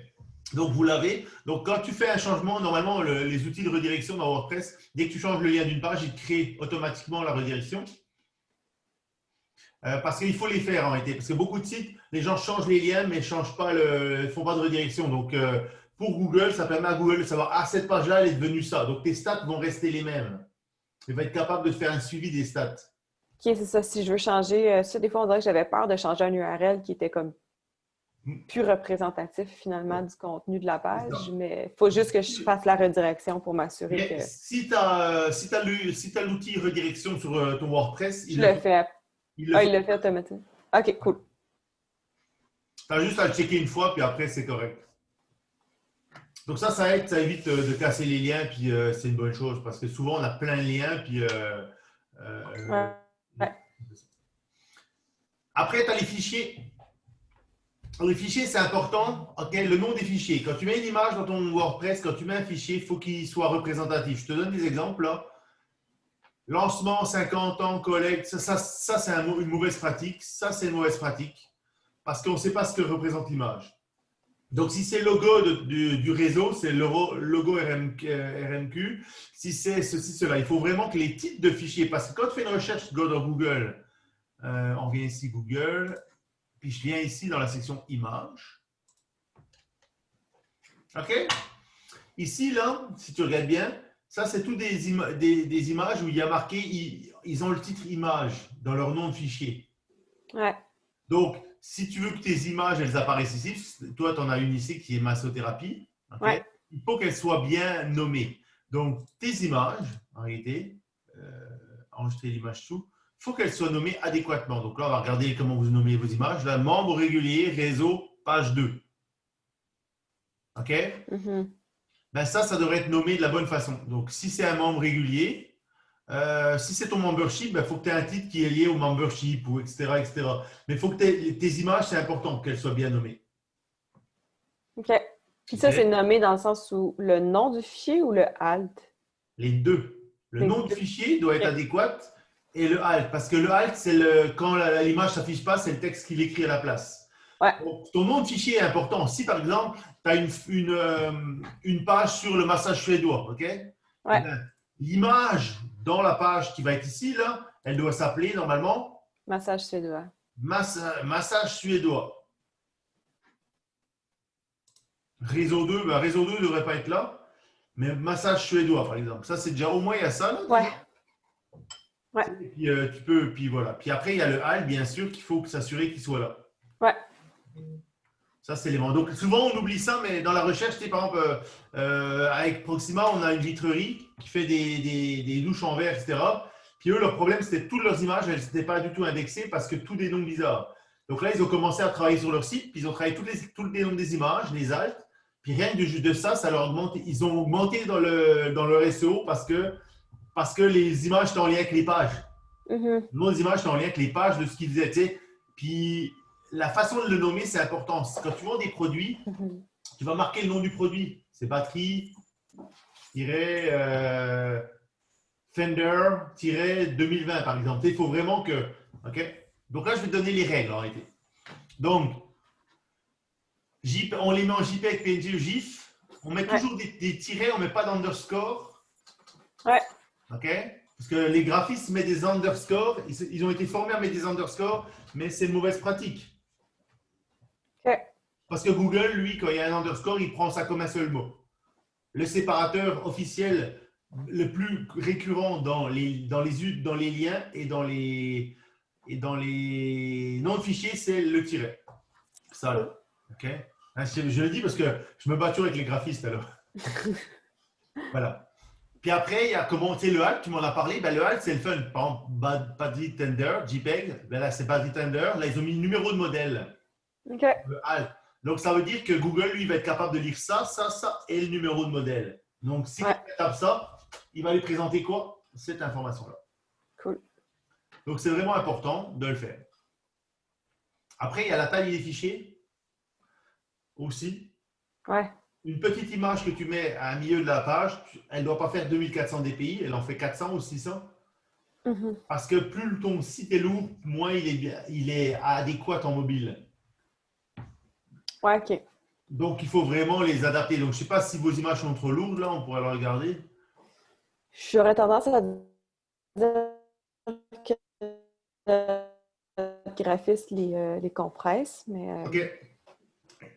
Donc, vous l'avez. Donc, quand tu fais un changement, normalement, les outils de redirection dans WordPress, dès que tu changes le lien d'une page, ils créent automatiquement la redirection. Parce qu'il faut les faire en réalité. Parce que beaucoup de sites, les gens changent les liens, mais ne font pas de redirection. Donc, pour Google, ça permet à Google de savoir, ah, cette page-là, elle est devenue ça. Donc, tes stats vont rester les mêmes. Il va être capable de faire un suivi des stats. OK, c'est ça. Si je veux changer, ça, des fois, on dirait que j'avais peur de changer un URL qui était comme plus représentatif finalement du contenu de la page, mais il faut juste que je fasse la redirection pour m'assurer que… Si tu as l'outil redirection sur ton WordPress, Je le fais. il le fait automatiquement. OK, cool. Tu as juste à le checker une fois, puis après, c'est correct. Donc ça aide, ça évite de casser les liens, puis c'est une bonne chose, parce que souvent, on a plein de liens, puis… Ouais. Après, tu as les fichiers. Les fichiers, c'est important. Okay, le nom des fichiers. Quand tu mets une image dans ton WordPress, quand tu mets un fichier, il faut qu'il soit représentatif. Je te donne des exemples là. Lancement, 50 ans, collecte, ça c'est une mauvaise pratique. Ça, c'est une mauvaise pratique parce qu'on ne sait pas ce que représente l'image. Donc, si c'est le logo du réseau, c'est le logo RMQ. Si c'est ceci, cela, il faut vraiment que les titres de fichiers, parce que quand tu fais une recherche dans Google, on vient ici Google, puis je viens ici dans la section images. OK? Ici, là, si tu regardes bien, ça, c'est tout des images où il y a marqué, ils ont le titre image dans leur nom de fichier. Ouais. Donc, si tu veux que tes images, elles apparaissent ici, toi, tu en as une ici qui est massothérapie, okay? Ouais. Il faut qu'elles soient bien nommées. Donc, tes images, en réalité, enregistrer l'image sous, il faut qu'elles soient nommées adéquatement. Donc là, on va regarder comment vous nommez vos images. Là, membre régulier, réseau, page 2. OK? Mm-hmm. Ben ça devrait être nommé de la bonne façon. Donc, si c'est un membre régulier, Si c'est ton membership, il faut que tu aies un titre qui est lié au membership, ou etc., etc. Mais il faut que tes images, c'est important qu'elles soient bien nommées. OK. Puis ça, c'est OK? nommé dans le sens où le nom du fichier ou le alt? Les deux. Le Les nom du deux. fichier doit être OK. adéquat et le alt. Parce que le alt, c'est quand l'image ne s'affiche pas, c'est le texte qu'il écrit à la place. Ouais. Donc, ton nom de fichier est important. Si par exemple, tu as une page sur le massage suédois, OK? Eh Ouais. bien, l'image dans la page qui va être ici, là, elle doit s'appeler normalement Massage suédois. massage suédois. Réseau 2, ben, réseau 2 ne devrait pas être là, mais massage suédois, par exemple. Ça, c'est déjà, au moins, il y a ça, là, Ouais. déjà. Ouais. Et puis, tu peux, puis voilà. Puis après, il y a le HAL, bien sûr, qu'il faut s'assurer qu'il soit là. Ouais. Ça, c'est l'élément. Donc, souvent, on oublie ça, mais dans la recherche, par exemple, avec Proxima, on a une vitrerie qui fait des douches en verre, etc. Puis eux, leur problème, c'était que toutes leurs images, elles n'étaient pas du tout indexées parce que tous des noms bizarres. Donc là, ils ont commencé à travailler sur leur site, puis ils ont travaillé tous les noms des images, les alt. Puis rien que de ça, ça leur augmente. Ils ont augmenté dans leur SEO parce que les images étaient en lien avec les pages. Mhm. Le nom des images étaient en lien avec les pages de ce qu'ils faisaient. Tu sais. Puis la façon de le nommer, c'est important. Quand tu vends des produits, Mhm. tu vas marquer le nom du produit. C'est batterie, Fender, 2020, par exemple. Il faut vraiment que. OK? Donc là, je vais te donner les règles en réalité. Donc, on les met en JPEG, PNG ou GIF. On met Ouais. toujours des tirets, on ne met pas d'underscore. Ouais. OK? Parce que les graphistes mettent des underscores. Ils ont été formés à mettre des underscores, mais c'est une mauvaise pratique. OK. Parce que Google, lui, quand il y a un underscore, il prend ça comme un seul mot. Le séparateur officiel le plus récurrent dans les liens et dans les noms de fichiers, c'est le tiret. Ça, Cool. là. OK? Je le dis parce que je me bats toujours avec les graphistes, alors. Voilà. Puis après, il y a comment, tu sais, le HAL, tu m'en as parlé. Ben, le HAL, c'est le fun. Par exemple, Battery Tender, JPEG. Ben là, c'est Battery Tender. Là, ils ont mis le numéro de modèle. OK. Le HAL. Donc, ça veut dire que Google, lui, va être capable de lire ça, ça, ça et le numéro de modèle. Donc, si Ouais. quelqu'un tape ça, il va lui présenter quoi? Cette information-là. Cool. Donc, c'est vraiment important de le faire. Après, il y a la taille des fichiers aussi. Ouais. Une petite image que tu mets à un milieu de la page, elle ne doit pas faire 2400 dpi, elle en fait 400 ou 600. Mhm. Parce que plus ton site est lourd, moins il est adéquat en mobile. Ouais, OK. Donc, il faut vraiment les adapter. Donc, je ne sais pas si vos images sont trop lourdes, là, on pourrait le regarder. J'aurais tendance à dire que le graphiste les compresse, mais OK.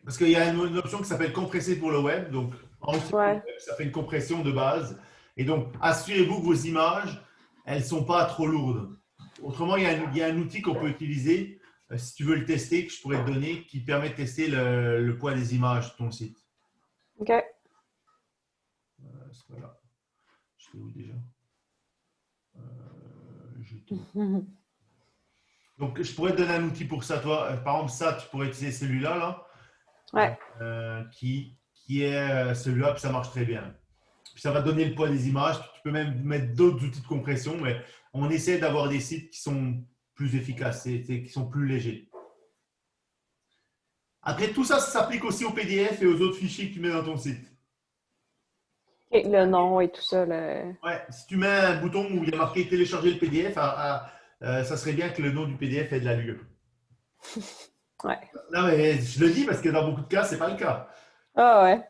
Parce qu'il y a une option qui s'appelle compresser pour le web. Donc, enregistrer pour le ouais. web, ça fait une compression de base. Et donc, assurez-vous que vos images, elles ne sont pas trop lourdes. Autrement, il y a un outil qu'on peut utiliser, si tu veux le tester, que je pourrais te donner, qui permet de tester le poids des images de ton site. OK. C'est pas là. Je fais où déjà? Mhm. Donc, je pourrais te donner un outil pour ça, toi. Par exemple, ça, tu pourrais utiliser celui-là, là, Ouais. qui est celui-là, puis ça marche très bien. Puis ça va te donner le poids des images. Tu peux même mettre d'autres outils de compression, mais on essaie d'avoir des sites qui sont plus efficaces, qui sont plus légers. Après, tout ça, ça s'applique aussi au PDF et aux autres fichiers que tu mets dans ton site. OK, le nom et tout ça, Ouais, si tu mets un bouton où il y a marqué télécharger le PDF, ça serait bien que le nom du PDF ait de l'allure. ouais. Non, mais je le dis parce que dans beaucoup de cas, ce n'est pas le cas. Ah ouais.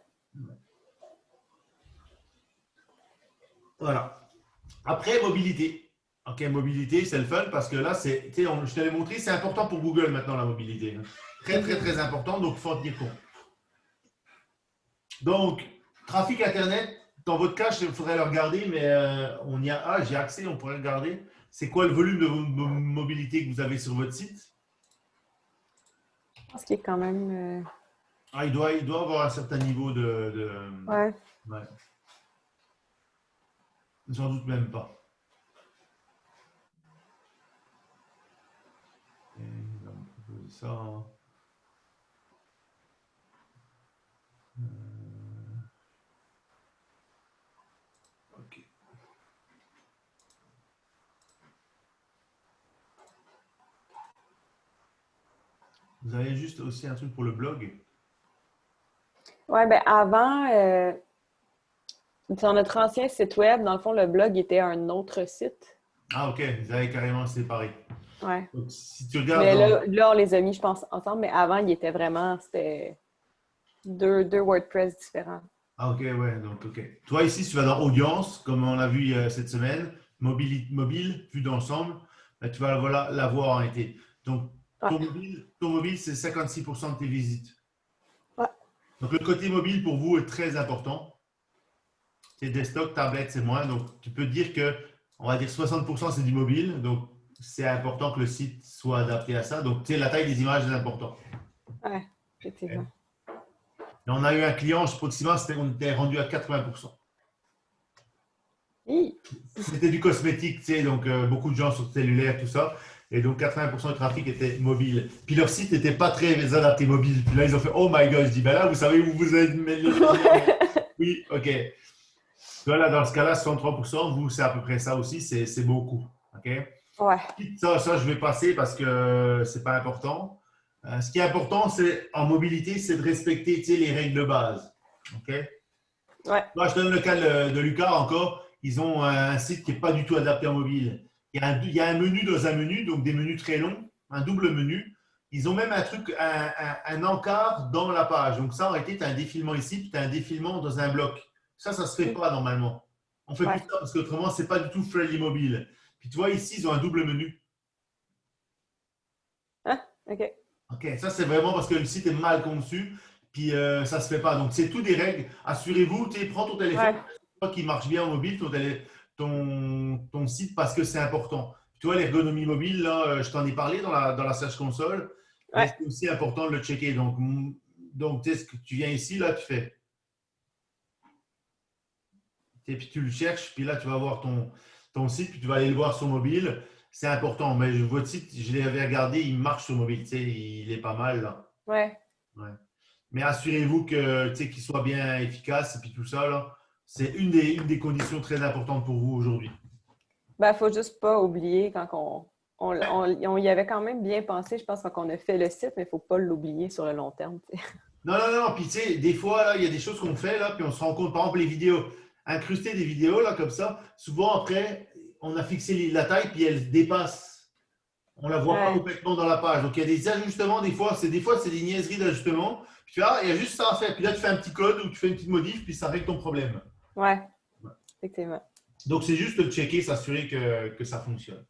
Voilà. Après, mobilité. Ok, mobilité, c'est le fun parce que là, je t'avais montré, c'est important pour Google maintenant la mobilité. Très, très, Mhm. très important, donc il faut en tenir compte. Donc, trafic Internet, dans votre cas, il faudrait le regarder, mais j'ai accès, on pourrait regarder. C'est quoi le volume de mobilité que vous avez sur votre site? Je pense qu'il est quand même. Il doit avoir un certain niveau Ouais. ouais, j'en doute même pas. Et il va me proposer ça, hein. Ok. Vous avez juste aussi un truc pour le blog. Ouais, ben avant, sur notre ancien site web, dans le fond, le blog était un autre site. Ah, ok, vous avez carrément séparé. Ouais. Donc, si tu regardes Mais dans... là, on les a mis, je pense, ensemble, mais avant, il était vraiment, c'était deux WordPress différents. Ah, ok, ouais, donc, ok. Toi, ici, tu vas dans Audience, comme on l'a vu cette semaine, mobile, vue d'ensemble, ben, tu vas voilà, la voir en été. Donc, Ouais. ton mobile c'est 56% de tes visites. Ouais. Donc, le côté mobile, pour vous, est très important. C'est desktop, tablette, c'est moins. Donc, tu peux dire que, on va dire 60% c'est du mobile. Donc, c'est important que le site soit adapté à ça. Donc, tu sais, la taille des images est importante. Ouais, effectivement. Et on a eu un client, Proxima, on était rendu à 80%. Hi. C'était du cosmétique, tu sais, donc beaucoup de gens sur cellulaire, tout ça. Et donc 80% du trafic était mobile. Puis leur site n'était pas très adapté mobile. Puis là, ils ont fait Oh my god, je dis ben là, vous savez où vous êtes les liens. Oui, ok. Voilà, dans ce cas-là, 63%, vous, c'est à peu près ça aussi, c'est beaucoup. Ok. Ouais. Ça, je vais passer parce que c'est pas important. Ce qui est important, c'est en mobilité, c'est de respecter, tu sais, les règles de base. Ok. Ouais. Moi, je donne le cas de Lucas encore. Ils ont un site qui n'est pas du tout adapté en mobile. Il y a un menu dans un menu, donc des menus très longs, un double menu. Ils ont même un truc, un encart dans la page. Donc ça, en réalité, tu as un défilement ici, puis tu as un défilement dans un bloc. Ça ne se fait pas normalement. On fait plus Ouais. ça parce qu'autrement, ce n'est pas du tout friendly mobile. Puis tu vois, ici, ils ont un double menu. Hein? OK. Ok, ça c'est vraiment parce que le site est mal conçu, puis ça se fait pas. Donc c'est tout des règles. Assurez-vous, prends ton téléphone, Ouais. toi qui marche bien en mobile, ton site parce que c'est important. Tu vois, l'ergonomie mobile, là, je t'en ai parlé dans la Search Console, mais Ouais. c'est aussi important de le checker. Donc tu sais, ce que tu viens ici, là, tu fais. Et puis tu le cherches, puis là, tu vas voir ton site, puis tu vas aller le voir sur mobile. C'est important. Mais votre site, je l'avais regardé, il marche sur mobile. Tu sais, il est pas mal, là. Ouais. Ouais. Mais assurez-vous que, qu'il soit bien efficace et puis tout ça, là, c'est une des conditions très importantes pour vous aujourd'hui. Ben, faut juste pas oublier quand on y avait quand même bien pensé, je pense, quand on a fait le site, mais il faut pas l'oublier sur le long terme, tu sais. Non, non, non, puis tu sais, des fois, là, il y a des choses qu'on fait, là, puis on se rend compte, par exemple, les vidéos, incruster des vidéos, là, comme ça, souvent après, on a fixé la taille, puis elle dépasse. On la voit pas Ouais. complètement dans la page. Donc, il y a des ajustements, des fois, c'est des niaiseries d'ajustement. Puis tu vois, il y a juste ça à faire. Puis là, tu fais un petit code ou tu fais une petite modif, puis ça règle ton problème. Ouais. Effectivement. Donc, c'est juste de checker, s'assurer que ça fonctionne.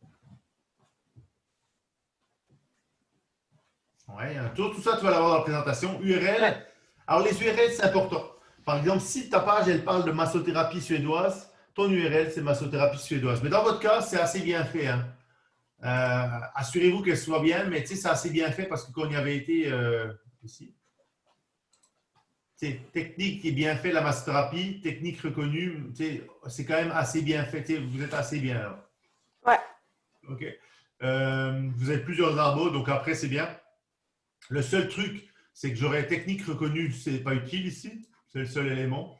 Ouais, tout ça, tu vas l'avoir dans la présentation. Ouais. URL. Alors, les URL, c'est important. Par exemple, si ta page, elle parle de massothérapie suédoise, ton URL, c'est massothérapie suédoise. Mais dans votre cas, c'est assez bien fait. Hein. Assurez-vous qu'elle soit bien, mais tu sais, c'est assez bien fait parce que quand on y avait été ici, technique qui est bien fait, la massothérapie, technique reconnue, c'est quand même assez bien fait. Vous êtes assez bien là. Ouais. OK. Vous avez plusieurs arbres, donc après, c'est bien. Le seul truc, c'est que j'aurais technique reconnue, c'est pas utile ici. C'est le seul élément.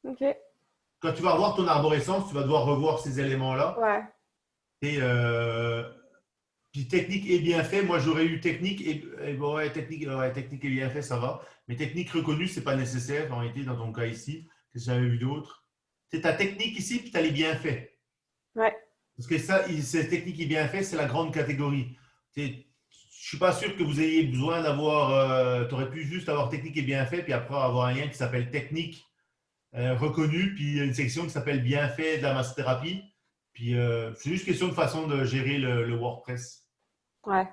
OK. Quand tu vas revoir ton arborescence, tu vas devoir revoir ces éléments-là. Ouais. Et puis technique est bien fait. Moi, j'aurais eu technique ouais, technique est bien fait, ça va. Mais technique reconnue, c'est pas nécessaire en réalité dans ton cas ici, que j'avais vu d'autres. C'est ta technique ici, puis tu as les bienfaits. Ouais. Parce que ça, cette technique est bien fait, c'est la grande catégorie. Je ne suis pas sûr que vous ayez besoin d'avoir. Tu aurais pu juste avoir technique et bien fait, puis après avoir un lien qui s'appelle technique reconnue, puis une section qui s'appelle bien fait de la massothérapie. Puis c'est juste question de façon de gérer le WordPress. Ouais.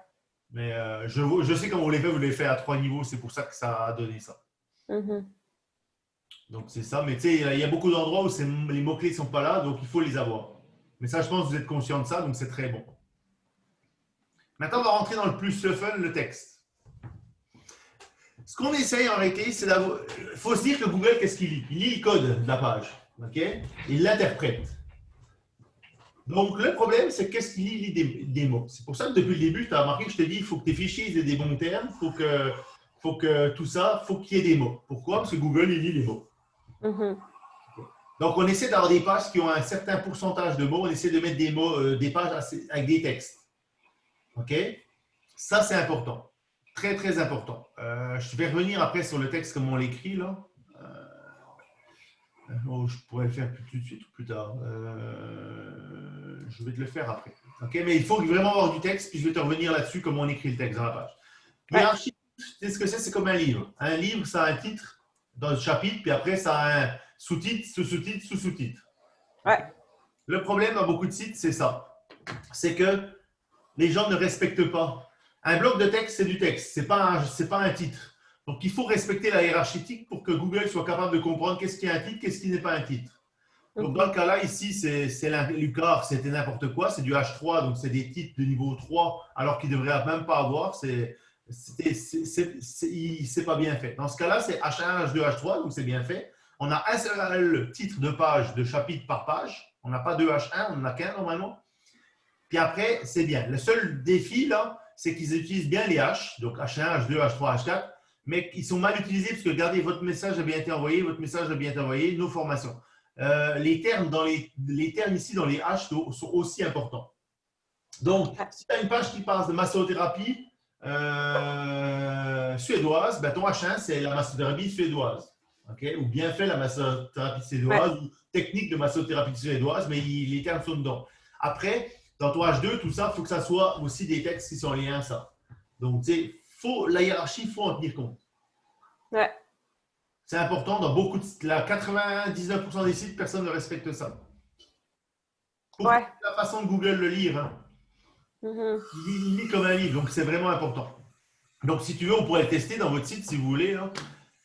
Mais je sais comment vous les fait à 3 niveaux, c'est pour ça que ça a donné ça. Mhm. Donc c'est ça, mais tu sais, il y a beaucoup d'endroits où les mots-clés ne sont pas là, donc il faut les avoir. Mais ça, je pense que vous êtes conscient de ça, donc c'est très bon. Maintenant, on va rentrer dans le plus le fun, le texte. Ce qu'on essaye en réalité, c'est d'avoir. Il faut se dire que Google, qu'est-ce qu'il lit? Il lit le code de la page. OK? Il l'interprète. Donc, le problème, c'est qu'est-ce qu'il lit? Il lit des mots. C'est pour ça que depuis le début, tu as remarqué que je te dis il faut que tes fichiers aient des bons termes, faut que tout ça, il faut qu'il y ait des mots. Pourquoi? Parce que Google, il lit les mots. Mhm. Donc, on essaie d'avoir des pages qui ont un certain pourcentage de mots. On essaie de mettre des mots, des pages avec des textes. OK? Ça, c'est important. Très, très important. Je vais revenir après sur le texte, comment on l'écrit là. Je pourrais le faire tout de suite ou plus tard. Je vais te le faire après. Ok, mais il faut vraiment avoir du texte, puis je vais te revenir là-dessus, comment on écrit le texte dans la page. Ouais. Hiérarchie, tu sais ce que c'est? C'est comme un livre. Un livre, ça a un titre dans le chapitre, puis après, ça a un sous-titre, sous-sous-titre, sous-sous-titre. Ouais. Le problème à beaucoup de sites, c'est ça. C'est que les gens ne respectent pas. Un bloc de texte, c'est du texte, c'est pas un titre. Donc, il faut respecter la hiérarchique pour que Google soit capable de comprendre qu'est-ce qui est un titre, qu'est-ce qui n'est pas un titre. Donc, dans le cas là, ici, c'est Lucar, c'était n'importe quoi, c'est du H3, donc c'est des titres de niveau 3, alors qu'il ne devrait même pas avoir. C'est pas bien fait. Dans ce cas-là, c'est H1, H2, H3, donc c'est bien fait. On a un seul titre de page, de chapitre par page. On n'a pas deux H1, on n'en a qu'un normalement. Puis après, c'est bien. Le seul défi, là, c'est qu'ils utilisent bien les H, donc H1, H2, H3, H4, mais ils sont mal utilisés parce que, regardez, votre message a bien été envoyé, votre message a bien été envoyé, nos formations. Les termes ici dans les H sont aussi importants. Donc, si tu as une page qui passe de massothérapie suédoise, ben ton H1, c'est la massothérapie suédoise. Okay? Ou bien fait la massothérapie suédoise, ou technique de massothérapie suédoise, mais les termes sont dedans. Après, dans ton H2, tout ça, il faut que ça soit aussi des textes qui sont liés à ça. Donc, la hiérarchie, il faut en tenir compte. Ouais. C'est important dans beaucoup de sites. Là, 99% des sites, personne ne respecte ça. Pour la façon de Google le lire, hein. Il lit comme un livre, donc c'est vraiment important. Donc, si tu veux, on pourrait le tester dans votre site si vous voulez. Hein.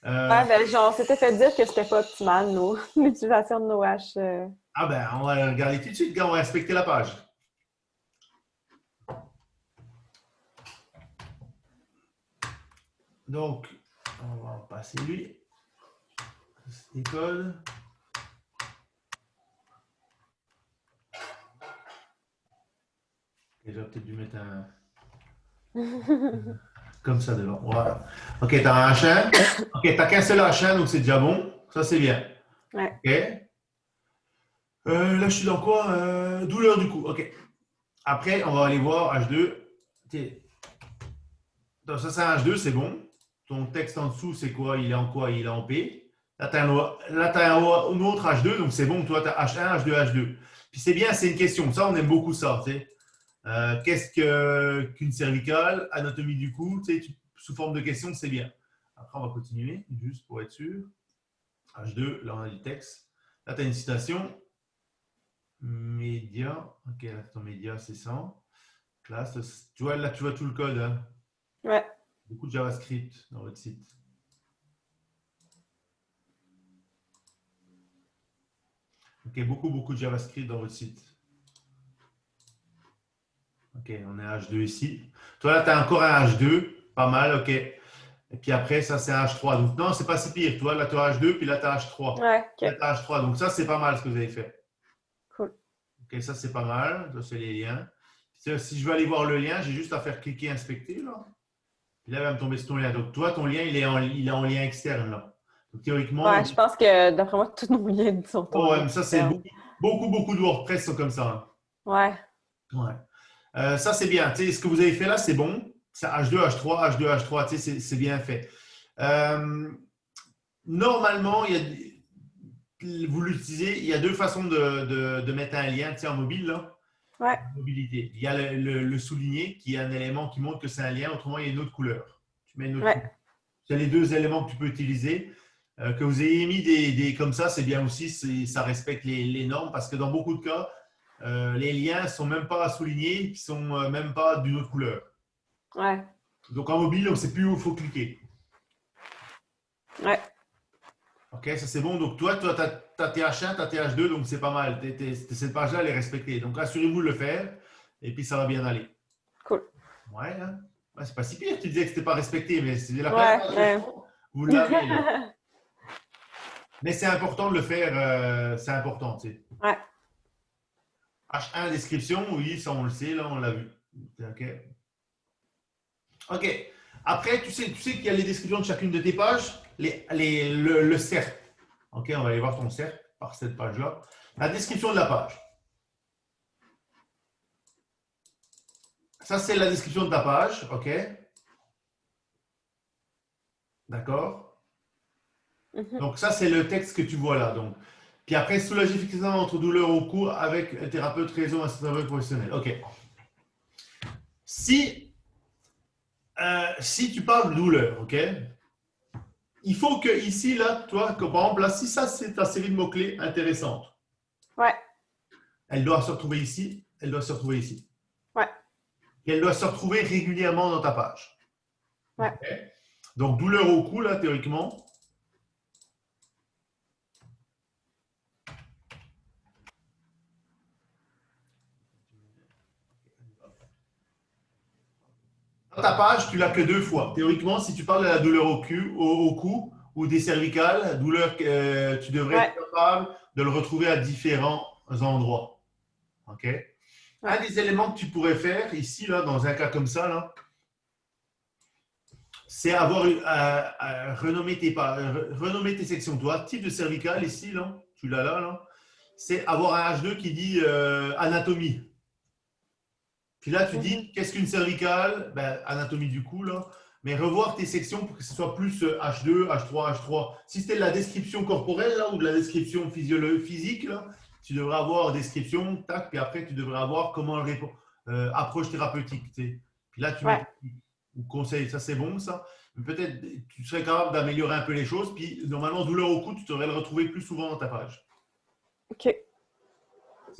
On s'était fait dire que c'était pas optimal, l'utilisation de nos haches. Ah ben, on va regarder tout de suite, on va respecter la page. Donc, on va passer lui. École. Et j'aurais peut-être dû mettre un. Comme ça devant. Voilà. Ok, tu as un H1. Ok, tu n'as qu'un seul H1, donc c'est déjà bon. Ça, c'est bien. Ouais. Ok. Là, je suis dans quoi? Douleur du cou. Ok. Après, on va aller voir H2. Donc, ça, c'est un H2, c'est bon. Ton texte en dessous, c'est quoi? Il est en quoi? Il est en P. Là, tu as un autre H2, donc c'est bon. Toi, tu as H1, H2, H2. Puis c'est bien, c'est une question. Ça, on aime beaucoup ça. Qu'est-ce qu'une cervicale? Anatomie du cou, sous forme de question, c'est bien. Après, on va continuer, juste pour être sûr. H2, là, on a du texte. Là, tu as une citation. Média. Ok, là, ton média, c'est ça. Classe. Tu vois, là, tu vois tout le code. Hein? Ouais. Beaucoup de JavaScript dans votre site. Ok, beaucoup de JavaScript dans votre site. Ok, on est à H2 ici. Toi, là, tu as encore un H2. Pas mal, ok. Et puis après, ça, c'est un H3. Donc, non, c'est pas si pire. Toi, là, tu as H2, puis là, tu as H3. Ouais, ok. Là, tu as H3. Donc, ça, c'est pas mal ce que vous avez fait. Cool. Ok, ça, c'est pas mal. Ça, c'est les liens. Si je veux aller voir le lien, j'ai juste à faire cliquer, inspecter, là. Puis là, il va me tomber sur ton lien. Donc, toi, ton lien, il est en lien externe, là. Donc, théoriquement… Ouais, je pense que, d'après moi, tous nos liens sont Oh, ouais, tombés. mais ça, c'est beaucoup de WordPress sont comme ça. Ouais. Ouais. Ça, c'est bien. Tu sais, ce que vous avez fait là, c'est bon. C'est H2, H3, H2, H3. Tu sais, c'est bien fait. Normalement, vous l'utilisez. Il y a deux façons de mettre un lien, tu sais, en mobile, là. Ouais. Mobilité. Il y a le souligné, qui est un élément qui montre que c'est un lien. Autrement, il y a une autre couleur. Tu mets une autre couleur. C'est les deux éléments que tu peux utiliser. Que vous ayez mis des comme ça, c'est bien aussi. Ça respecte les normes parce que dans beaucoup de cas, les liens ne sont même pas soulignés, ils ne sont même pas d'une autre couleur. Ouais. Donc en mobile, on ne sait plus où il faut cliquer. Ouais. Ok, ça c'est bon. Donc toi, tu as tes H1, tu as tes H2, donc c'est pas mal. Cette page-là, elle est respectée. Donc assurez-vous de le faire et puis ça va bien aller. Cool. Ouais, hein? Ouais, c'est pas si pire. Tu disais que c'était pas respecté, mais c'est la Ouais. première page. Vous l'avez là. Mais c'est important de le faire. C'est important, tu sais. Ouais. H1 description, oui, ça on le sait, là on l'a vu. Ok. Ok. Après, tu sais qu'il y a les descriptions de chacune de tes pages, le cercle. Ok, on va aller voir ton cercle par cette page-là. La description de la page. Ça, c'est la description de ta page. Ok. D'accord? Mhm. Donc, ça, c'est le texte que tu vois là. Donc. Puis après, soulager efficacement entre douleur au cou avec un thérapeute réseau, un thérapeute professionnel. OK. Si tu parles de douleur, OK? Il faut que ici, là, toi, que, par exemple, là, si ça, c'est ta série de mots-clés intéressante, Ouais, elle doit se retrouver ici, elle doit se retrouver ici. ouais, Et elle doit se retrouver régulièrement dans ta page. ouais. OK? Donc, douleur au cou, là, théoriquement. Dans ta page, tu l'as que 2 fois. Théoriquement, si tu parles de la douleur au cou ou des cervicales, douleur, tu devrais Ouais, être capable de le retrouver à différents endroits. OK? ouais. Un des éléments que tu pourrais faire ici, là, dans un cas comme ça, là, c'est avoir renommer tes sections. Toi, type de cervical ici, là, tu l'as là, là, c'est avoir un H2 qui dit anatomie. Puis là, tu Mhm. dis, qu'est-ce qu'une cervicale? Ben, anatomie du cou, là. Mais revoir tes sections pour que ce soit plus H2, H3, H3. Si c'était de la description corporelle là, ou de la description physique, là, tu devrais avoir description, tac, puis après, tu devrais avoir comment approche thérapeutique. Tu sais. Puis là, tu Ouais, mets ou conseil, ça c'est bon, ça. Peut-être tu serais capable d'améliorer un peu les choses. Puis normalement, douleur au cou, tu devrais le retrouver plus souvent dans ta page. OK.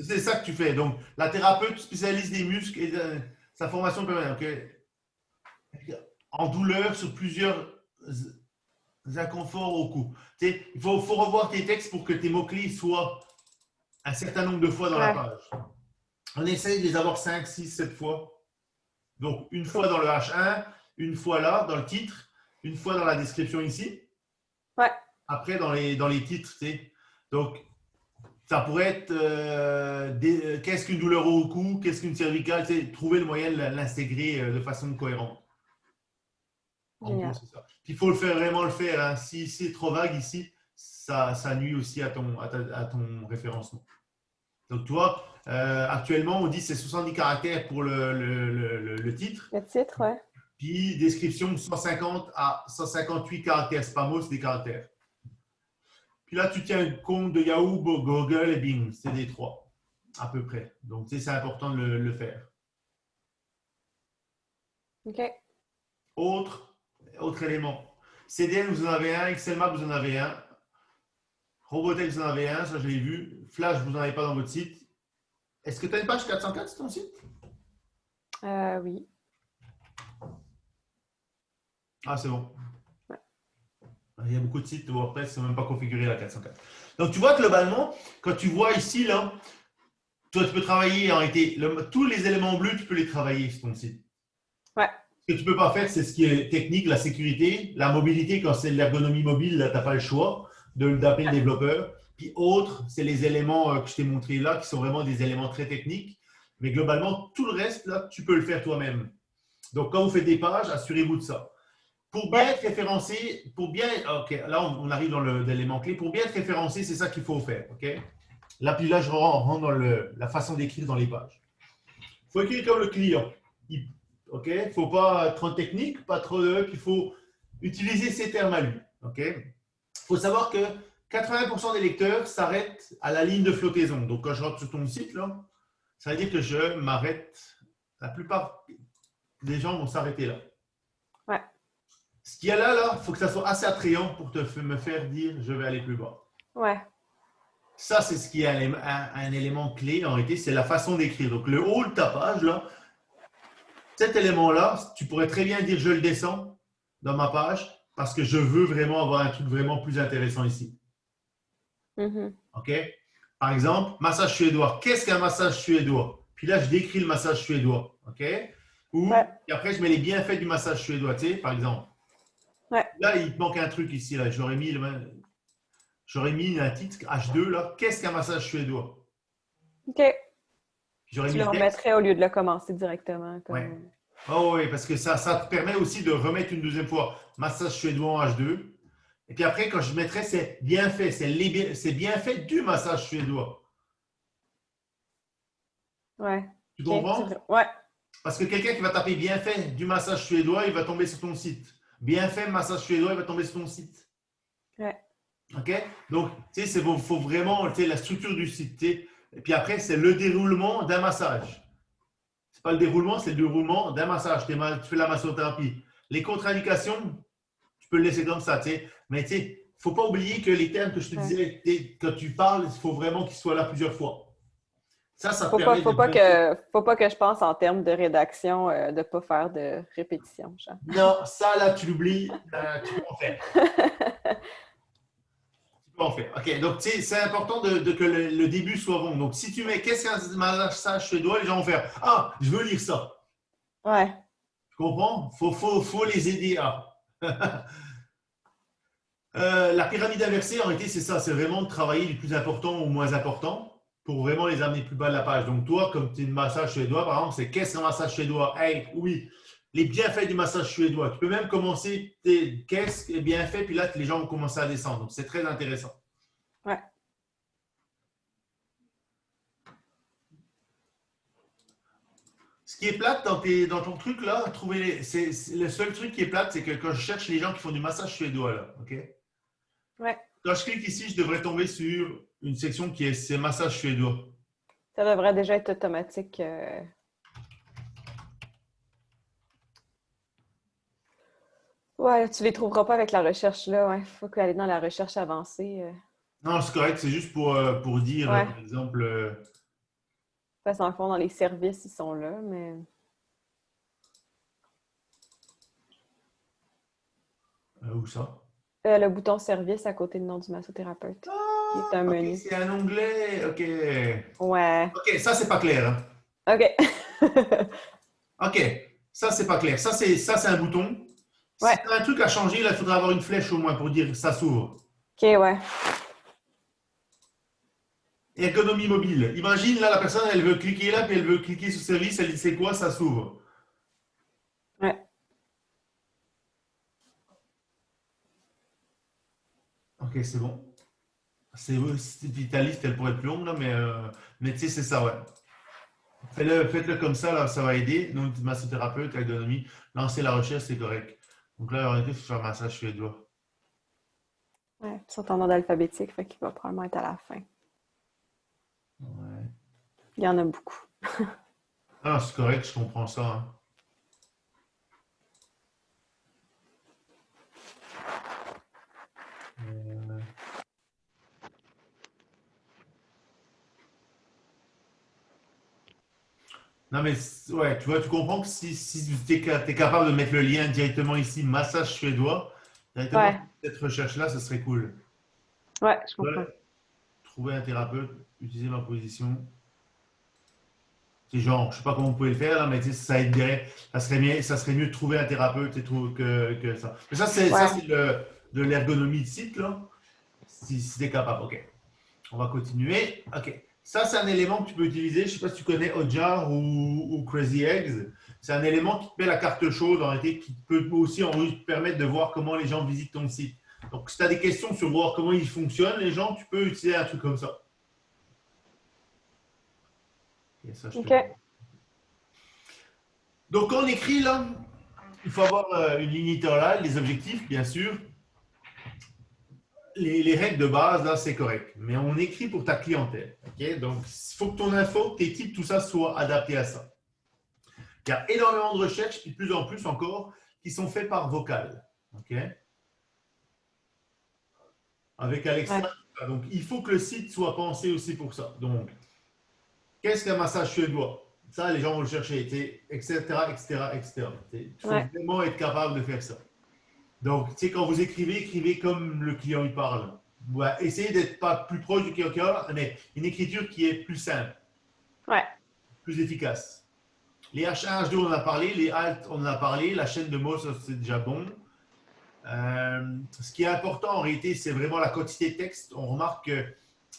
C'est ça que tu fais. Donc, la thérapeute spécialiste des muscles et de sa formation permanente. Okay? En douleur sur plusieurs inconforts au cou. Tu sais, faut revoir tes textes pour que tes mots-clés soient un certain nombre de fois dans la Ouais, page. On essaye de les avoir 5, 6, 7 fois. Donc, une fois cool. dans le H1, une fois là, dans le titre, une fois dans la description ici, Ouais, après dans les titres. Tu sais. Donc, ça pourrait être qu'est-ce qu'une douleur au cou, qu'est-ce qu'une cervicale, tu sais, trouver le moyen de l'intégrer de façon cohérente. En gros, génial. c'est ça. Puis il faut vraiment le faire. Hein. Si c'est trop vague ici, ça nuit aussi à ton référencement. Donc, toi, actuellement, on dit c'est 70 caractères pour le titre. Le titre, ouais. Puis description 150 à 158 caractères. C'est pas mots, c'est des caractères. Puis là, tu tiens compte de Yahoo, Google et Bing. C'est des trois, à peu près. Donc, tu sais, c'est important de le faire. OK. Autre, autre élément. CDN, vous en avez un. Excelmap, vous en avez un. Robotex, vous en avez un. Ça, je l'ai vu. Flash, vous n'en avez pas dans votre site. Est-ce que tu as une page 404 sur ton site? Oui. Ah, c'est bon. Ouais. Il y a beaucoup de sites WordPress qui ne sont même pas configurés à la 404. Donc, tu vois, globalement, quand tu vois ici, là, toi, tu peux travailler en réalité. Tous les éléments bleus, tu peux les travailler sur ton site. Ouais. Ce que tu ne peux pas faire, c'est ce qui est technique, la sécurité, la mobilité. Quand c'est de l'ergonomie mobile, là, tu n'as pas le choix d'appeler le développeur. Puis autre, c'est les éléments que je t'ai montrés là, qui sont vraiment des éléments très techniques. Mais globalement, tout le reste, là, tu peux le faire toi-même. Donc, quand vous faites des pages, assurez-vous de ça. Pour bien Ouais. être référencé, ok, là, on arrive dans l'élément clé. Pour bien être référencé, c'est ça qu'il faut faire. Ok. Là, puis là, je rentre dans la façon d'écrire dans les pages. Il faut écrire comme le client. OK? Il ne faut pas trop de technique, pas trop de. Puis il faut utiliser ces termes à lui. OK? Il faut savoir que 80% des lecteurs s'arrêtent à la ligne de flottaison. Donc, quand je rentre sur ton site, là, ça veut dire que je m'arrête. La plupart des gens vont s'arrêter là. Ouais. Ce qu'il y a là, il faut que ça soit assez attrayant pour me faire dire je vais aller plus bas. Ouais. Ça, c'est ce qui est un élément clé en réalité, c'est la façon d'écrire. Donc, le haut de ta page, là, cet élément-là, tu pourrais très bien dire je le descends dans ma page parce que je veux vraiment avoir un truc vraiment plus intéressant ici. Mhm. OK? Par exemple, massage suédois. Qu'est-ce qu'un massage suédois? Puis là, je décris le massage suédois. OK? Ouais. Et après, je mets les bienfaits du massage suédois, tu sais, par exemple. Ouais. Là, il te manque un truc ici. Là. J'aurais mis un titre H2, là. Qu'est-ce qu'un massage suédois? OK. J'aurais Tu mis le le texte. remettrais au lieu de le commencer directement. Ouais. Comme... Oh oui, parce que ça te permet aussi de remettre une deuxième fois massage suédois en H2. Et puis après, quand je mettrai, c'est bien fait, c'est bien fait du massage suédois. Ouais. Tu OK. comprends? Ouais. Parce que quelqu'un qui va taper bien fait du massage suédois, il va tomber sur ton site. bien fait, massage suédois, il va tomber sur ton site. Ouais. OK? Donc, tu sais, il faut vraiment, tu sais, la structure du site. Tu sais. Et puis après, c'est le déroulement d'un massage. C'est pas le déroulement, c'est le déroulement d'un massage. Tu fais la massothérapie. Les contre-indications, tu peux le laisser comme ça, tu sais. Mais tu sais, il ne faut pas oublier que les termes que je te Ouais. disais, quand tu parles, il faut vraiment qu'ils soient là plusieurs fois. Ça te Faut pas, permet de faut pas bien. faut pas que je pense en termes de rédaction, de pas faire de répétition, genre. Non, ça là, tu l'oublies, tu peux en faire. Tu peux en faire. OK, donc tu sais, c'est important que le début soit bon. Donc si tu mets qu'est-ce qu'un massage suédois, les gens vont faire ah, je veux lire ça. Ouais. Tu comprends? Faut les aider à. La pyramide inversée, en réalité, c'est ça. C'est vraiment de travailler du plus important au moins important pour vraiment les amener plus bas de la page. Donc, toi, comme tu es une massage suédois, par exemple, c'est qu'est-ce qu'un massage suédois? Hey, oui, les bienfaits du massage suédois. Tu peux même commencer qu'est-ce qui est bienfait, puis là, les gens vont commencer à descendre. Donc, c'est très intéressant. Ouais. Ce qui est plate dans ton truc, là, le seul truc qui est plate, c'est que quand je cherche les gens qui font du massage suédois, là, OK? Ouais. Quand je clique ici, je devrais tomber sur une section qui est ces massages suédois. Ça devrait déjà être automatique. Ouais, tu les trouveras pas avec la recherche là. Ouais, faut aller dans la recherche avancée. Non, c'est correct, c'est juste pour dire, Ouais. par exemple, Parce qu'en fond, dans les services, ils sont là, mais où ça? le bouton service à côté du nom du massothérapeute, qui est un Ok, menu. c'est un onglet, ok. Ouais. Ok, ça, c'est pas clair, hein. OK. Ok, ça, c'est pas clair. Ça, c'est un bouton. Si Ouais. tu as un truc à changer, là, il faudra avoir une flèche au moins pour dire ça s'ouvre. OK, ouais. Ergonomie mobile. Imagine, là, la personne, elle veut cliquer là, puis elle veut cliquer sur service, elle dit c'est quoi, ça s'ouvre. Ouais. Ok, c'est bon. C'est vitaliste, elle pourrait être plus longue, là, mais tu sais, c'est ça, ouais. Faites-le comme ça, là, ça va aider. Donc, massothérapeute, ergonomie, lancer la recherche, c'est correct. Donc là, en réalité, il faut faire un massage suédois. Ouais. Ils sont en ordre alphabétique, fait qu'il va probablement être à la fin. Ouais. Il y en a beaucoup. Ah, c'est correct, je comprends ça, hein. Euh, Non, mais ouais, tu vois, tu comprends que si tu es, capable de mettre le lien directement ici, massage suédois, directement Ouais. sur cette recherche-là, ce serait cool. Ouais, je Ouais. comprends. Trouver un thérapeute, utiliser ma position. C'est genre, je sais pas comment vous pouvez le faire, là, mais tu sais, ça aiderait. Ça serait mieux de trouver un thérapeute et tout, que ça. Mais ça, Ouais. c'est de l'ergonomie de site, là. Si tu es capable, ok. On va continuer. OK. Ça, c'est un élément que tu peux utiliser. Je ne sais pas si tu connais Hotjar ou Crazy Eggs. C'est un élément qui te met la carte chaude en réalité, qui peut aussi te permettre de voir comment les gens visitent ton site. Donc, si tu as des questions sur voir comment ils fonctionnent, les gens, tu peux utiliser un truc comme ça. Et ça, je te OK. Donc, quand on écrit là, il faut avoir une ligne éditoriale, les objectifs, bien sûr. Les règles de base, là, c'est correct. Mais on écrit pour ta clientèle. OK? Donc, il faut que ton info, tes types, tout ça soit adapté à ça. Il y a énormément de recherches, puis de plus en plus encore, qui sont faites par vocal. OK? Avec Alexa. Ouais. Donc, il faut que le site soit pensé aussi pour ça. Donc, qu'est-ce qu'un massage suédois? Ça, les gens vont le chercher, etc., etc., etc. Il faut Ouais. vraiment être capable de faire ça. Donc, tu sais, quand vous écrivez, écrivez comme le client y parle. Ouais, essayez d'être pas plus proche du client, mais une écriture qui est plus simple, Ouais. plus efficace. Les H1, H2, on en a parlé. Les alt, on en a parlé. La chaîne de mots, ça, c'est déjà bon. Ce qui est important en réalité, c'est vraiment la quantité de texte. On remarque que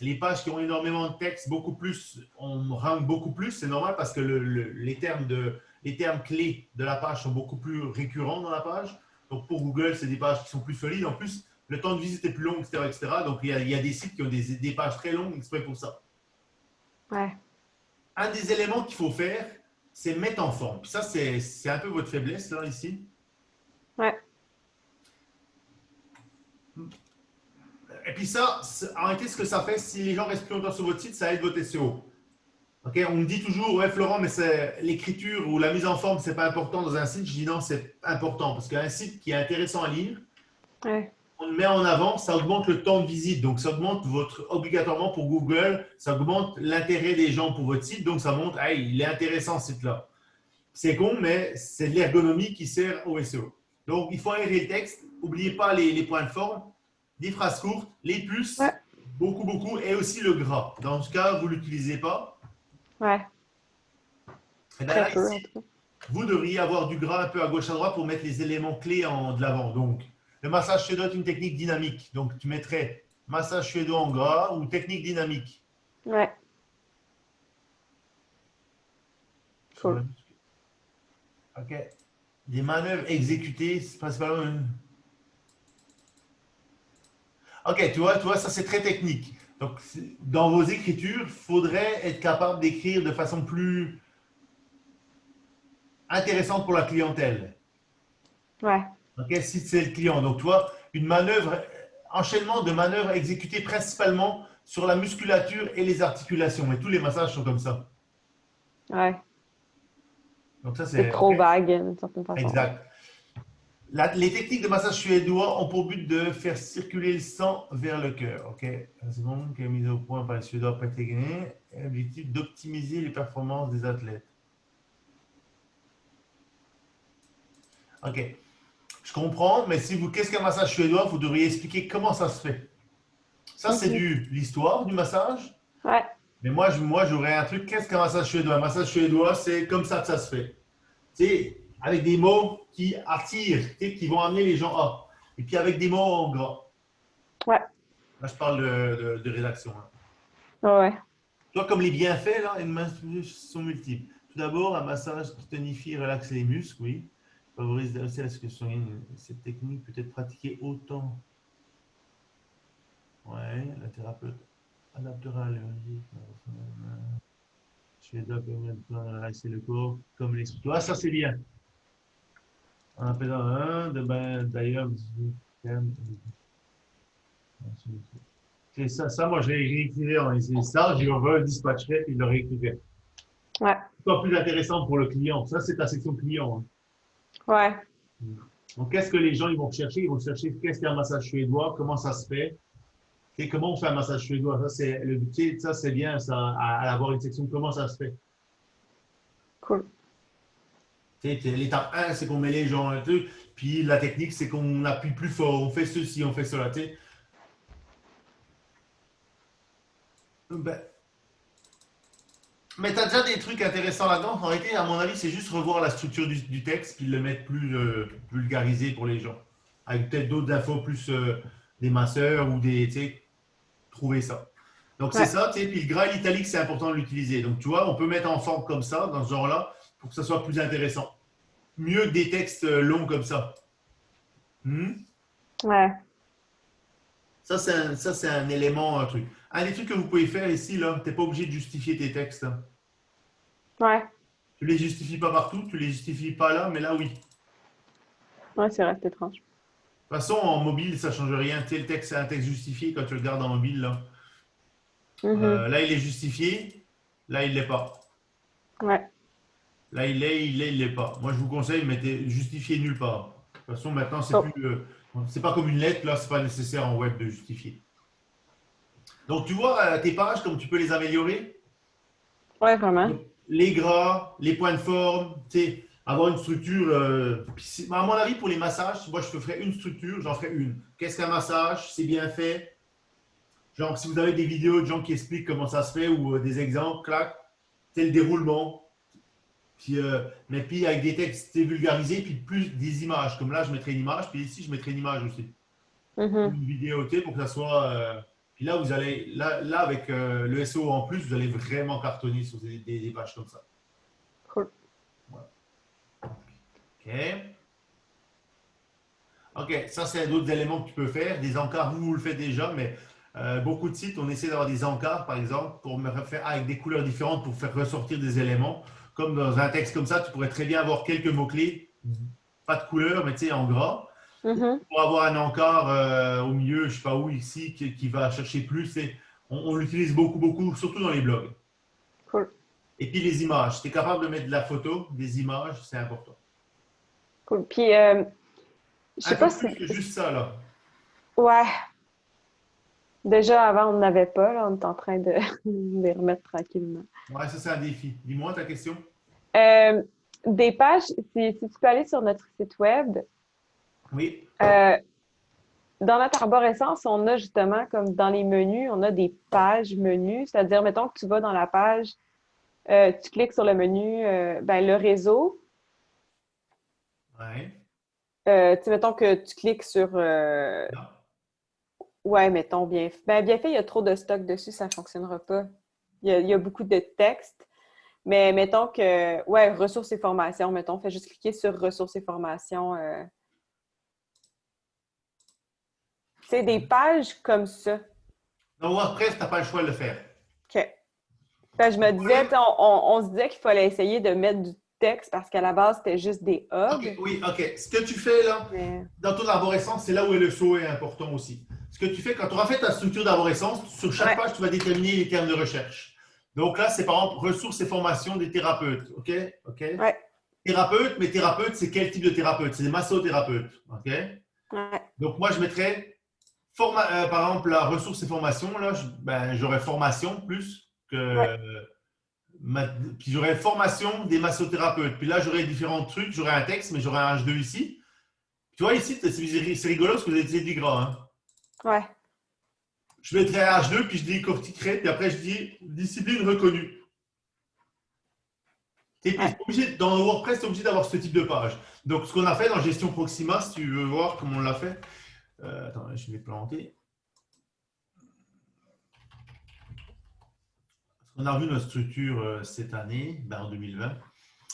les pages qui ont énormément de texte, beaucoup plus, on rank beaucoup plus. C'est normal parce que les termes clés de la page sont beaucoup plus récurrents dans la page. Donc pour Google, c'est des pages qui sont plus solides. En plus, le temps de visite est plus long, etc. etc. Donc il y a des sites qui ont des pages très longues exprès pour ça. Ouais. Un des éléments qu'il faut faire, c'est mettre en forme. Puis ça, c'est un peu votre faiblesse là, ici. Ouais. Et puis ça, en réalité, ce que ça fait, si les gens restent plus longtemps sur votre site, ça aide votre SEO. Ok, on me dit toujours, ouais Florent, mais c'est l'écriture ou la mise en forme, c'est pas important dans un site. Je dis non, c'est important parce qu'un site qui est intéressant à lire, Ouais. on le met en avant, ça augmente le temps de visite. Donc, ça augmente obligatoirement pour Google, ça augmente l'intérêt des gens pour votre site. Donc, ça montre, hey, il est intéressant ce site-là. C'est con, mais c'est de l'ergonomie qui sert au SEO. Donc, il faut aérer le texte. N'oubliez pas les points de forme, des phrases courtes, les puces, Ouais. beaucoup, beaucoup, et aussi le gras. Dans ce cas, vous ne l'utilisez pas. Ouais. Et bien Très là, peu, ici, en tout cas. vous devriez avoir du gras un peu à gauche à droite pour mettre les éléments clés de l'avant. Donc, le massage suédois est une technique dynamique. Donc, tu mettrais massage suédois en gras ou technique dynamique. Ouais. Cool. OK. Des manœuvres exécutées, c'est principalement. OK, tu vois, ça c'est très technique. Donc, dans vos écritures, il faudrait être capable d'écrire de façon plus intéressante pour la clientèle. Ouais. OK, si c'est le client. Donc, tu vois, une manœuvre, enchaînement de manœuvres exécutées principalement sur la musculature et les articulations. Mais tous les massages sont comme ça. Ouais. Donc, ça C'est c'est OK. trop vague, d'une certaine façon. Ouais. Exact. Les techniques de massage suédois ont pour but de faire circuler le sang vers le cœur. OK. C'est bon, qui est mise au point par les Suédois après gagné. L'objectif d'optimiser les performances des athlètes. OK. Je comprends, mais si vous, qu'est-ce qu'un massage suédois, vous devriez expliquer comment ça se fait. Ça, c'est Mhm. l'histoire du massage. Ouais. Mais moi, j'aurais un truc. Qu'est-ce qu'un massage suédois? Un massage suédois, c'est comme ça que ça se fait. C'est avec des mots qui attirent, qui vont amener les gens à. Et puis avec des mots en gras. Ouais. Là, je parle de rédaction. Hein. Ouais. Toi, comme les bienfaits, là, sont multiples. Tout d'abord, un massage qui tonifie et relaxe les muscles, oui. Favorise aussi la circulation sanguine. Cette technique peut être pratiquée autant. Ouais, la thérapeute adaptera à l'allergie. Je vais permettre de relaxer le corps comme l'esprit. Tu vois, ça c'est bien. On appelle un, d'ailleurs, c'est ça, moi je l'ai réécrivé en essayé ça, je le redispatcherai et je le réécrirai. Ouais. C'est pas plus intéressant pour le client. Ça, c'est ta section client. Ouais. Hein. Donc, qu'est-ce que les gens ils vont chercher? Ils vont chercher qu'est-ce qu'un massage suédois, comment ça se fait, et comment on fait un massage suédois. Ça, c'est le but, ça, c'est bien, ça, à avoir une section comment ça se fait. Cool. L'étape 1, c'est qu'on met les gens un truc, puis la technique, c'est qu'on appuie plus fort, on fait ceci, on fait cela. Ben, mais tu as déjà des trucs intéressants là-dedans. En réalité, à mon avis, c'est juste revoir la structure du texte puis le mettre plus vulgarisé pour les gens. Avec peut-être d'autres infos plus des masseurs ou des. Tu sais, trouver ça. Donc c'est Ouais. ça, tu sais. Puis le gras et l'italique, c'est important de l'utiliser. Donc tu vois, on peut mettre en forme comme ça, dans ce genre-là, pour que ça soit plus intéressant. Mieux que des textes longs comme ça. Hmm. Ouais. Ça, c'est un élément, un truc. Un des trucs que vous pouvez faire ici, là, tu n'es pas obligé de justifier tes textes. Hein. Ouais. Tu les justifies pas partout, tu les justifies pas là, mais là, oui. De Ouais, c'est vrai, c'est étrange. toute façon, en mobile, ça change rien. Tu sais, le texte, c'est un texte justifié quand tu le regardes en mobile. Là, Mhm. Là il est justifié. Là, il l'est pas. Ouais. Là, il l'est pas. Moi, je vous conseille, mettez justifié nulle part. De toute façon, maintenant, c'est Cool. plus, c'est pas comme une lettre. Là, c'est pas nécessaire en web de justifier. Donc, tu vois tes pages, comme tu peux les améliorer. Ouais, vraiment. Donc, les gras, les points de forme, tu sais, avoir une structure. À mon avis, pour les massages, moi, je ferais une structure, j'en ferais une. Qu'est-ce qu'un massage? C'est bien fait. Genre, si vous avez des vidéos de gens qui expliquent comment ça se fait ou des exemples, clac, c'est le déroulement. Puis, mais puis avec des textes vulgarisés, puis plus des images. Comme là, je mettrai une image, puis ici, je mettrai une image aussi. Mhm. Une vidéo pour que ça soit. Puis là, vous allez, là avec le SEO en plus, vous allez vraiment cartonner sur des pages comme ça. Cool. Voilà. OK. OK, ça, c'est d'autres éléments que tu peux faire. Des encarts, vous le faites déjà, mais beaucoup de sites, on essaie d'avoir des encarts, par exemple, pour me faire avec des couleurs différentes pour faire ressortir des éléments. Comme dans un texte comme ça, tu pourrais très bien avoir quelques mots-clés, pas de couleur, mais tu sais, en gras. Mhm. Pour avoir un encart au milieu, je ne sais pas où, ici, qui va chercher plus. On l'utilise beaucoup, beaucoup, surtout dans les blogs. Cool. Et puis les images. Tu es capable de mettre de la photo, des images, c'est important. Cool. Puis, je sais Un pas peu si. plus que juste ça, là. Ouais. Déjà, avant, on n'avait pas, là. On est en train de les remettre tranquillement. Ouais, ça, c'est un défi. Dis-moi ta question. Euh, des pages, si tu peux aller sur notre site web, Oui. euh, dans notre arborescence, on a justement, comme dans les menus, on a des pages menus. C'est-à-dire, mettons que tu vas dans la page, tu cliques sur le menu, ben, le réseau. Ouais. Tu sais, mettons que tu cliques sur, Là. ouais, mettons, bien, ben, bien fait, il y a trop de stock dessus, ça ne fonctionnera pas. Il y a beaucoup de texte. Mais mettons que, ouais, ressources et formations, mettons, fais juste cliquer sur ressources et formations. Tu sais, des pages comme ça. Dans WordPress, tu n'as pas le choix de le faire. OK. Ben, je me disais, tu sais, on se disait qu'il fallait essayer de mettre du texte parce qu'à la base, c'était juste des OK, hubs. oui, OK. Ce que tu fais là, Mais, dans ton arborescence, c'est là où le saut est important aussi. Ce que tu fais, quand tu auras fait ta structure d'arborescence, sur chaque ouais, page, tu vas déterminer les termes de recherche. Donc là, c'est par exemple ressources et formations des thérapeutes. OK? OK? ouais, Thérapeute, mais thérapeute, c'est quel type de thérapeute? C'est des massothérapeutes. OK? ouais, Donc moi, je mettrais, par exemple, la ressources et formations, là, ben, j'aurais formation plus ouais, que. Puis j'aurais formation des massothérapeutes. Puis là, j'aurais différents trucs. J'aurais un texte, mais j'aurais un H2 ici. Tu vois, ici, c'est rigolo parce que vous avez utilisé du gras. Hein. ouais, Je mettrais un H2, puis je dis décortiquerai, puis après, je dis discipline reconnue. ouais. Dans WordPress, tu es obligé d'avoir ce type de page. Donc, ce qu'on a fait dans Gestion Proxima, si tu veux voir comment on l'a fait. Attends, je vais planter. On a revu notre structure cette année, ben, en 2020.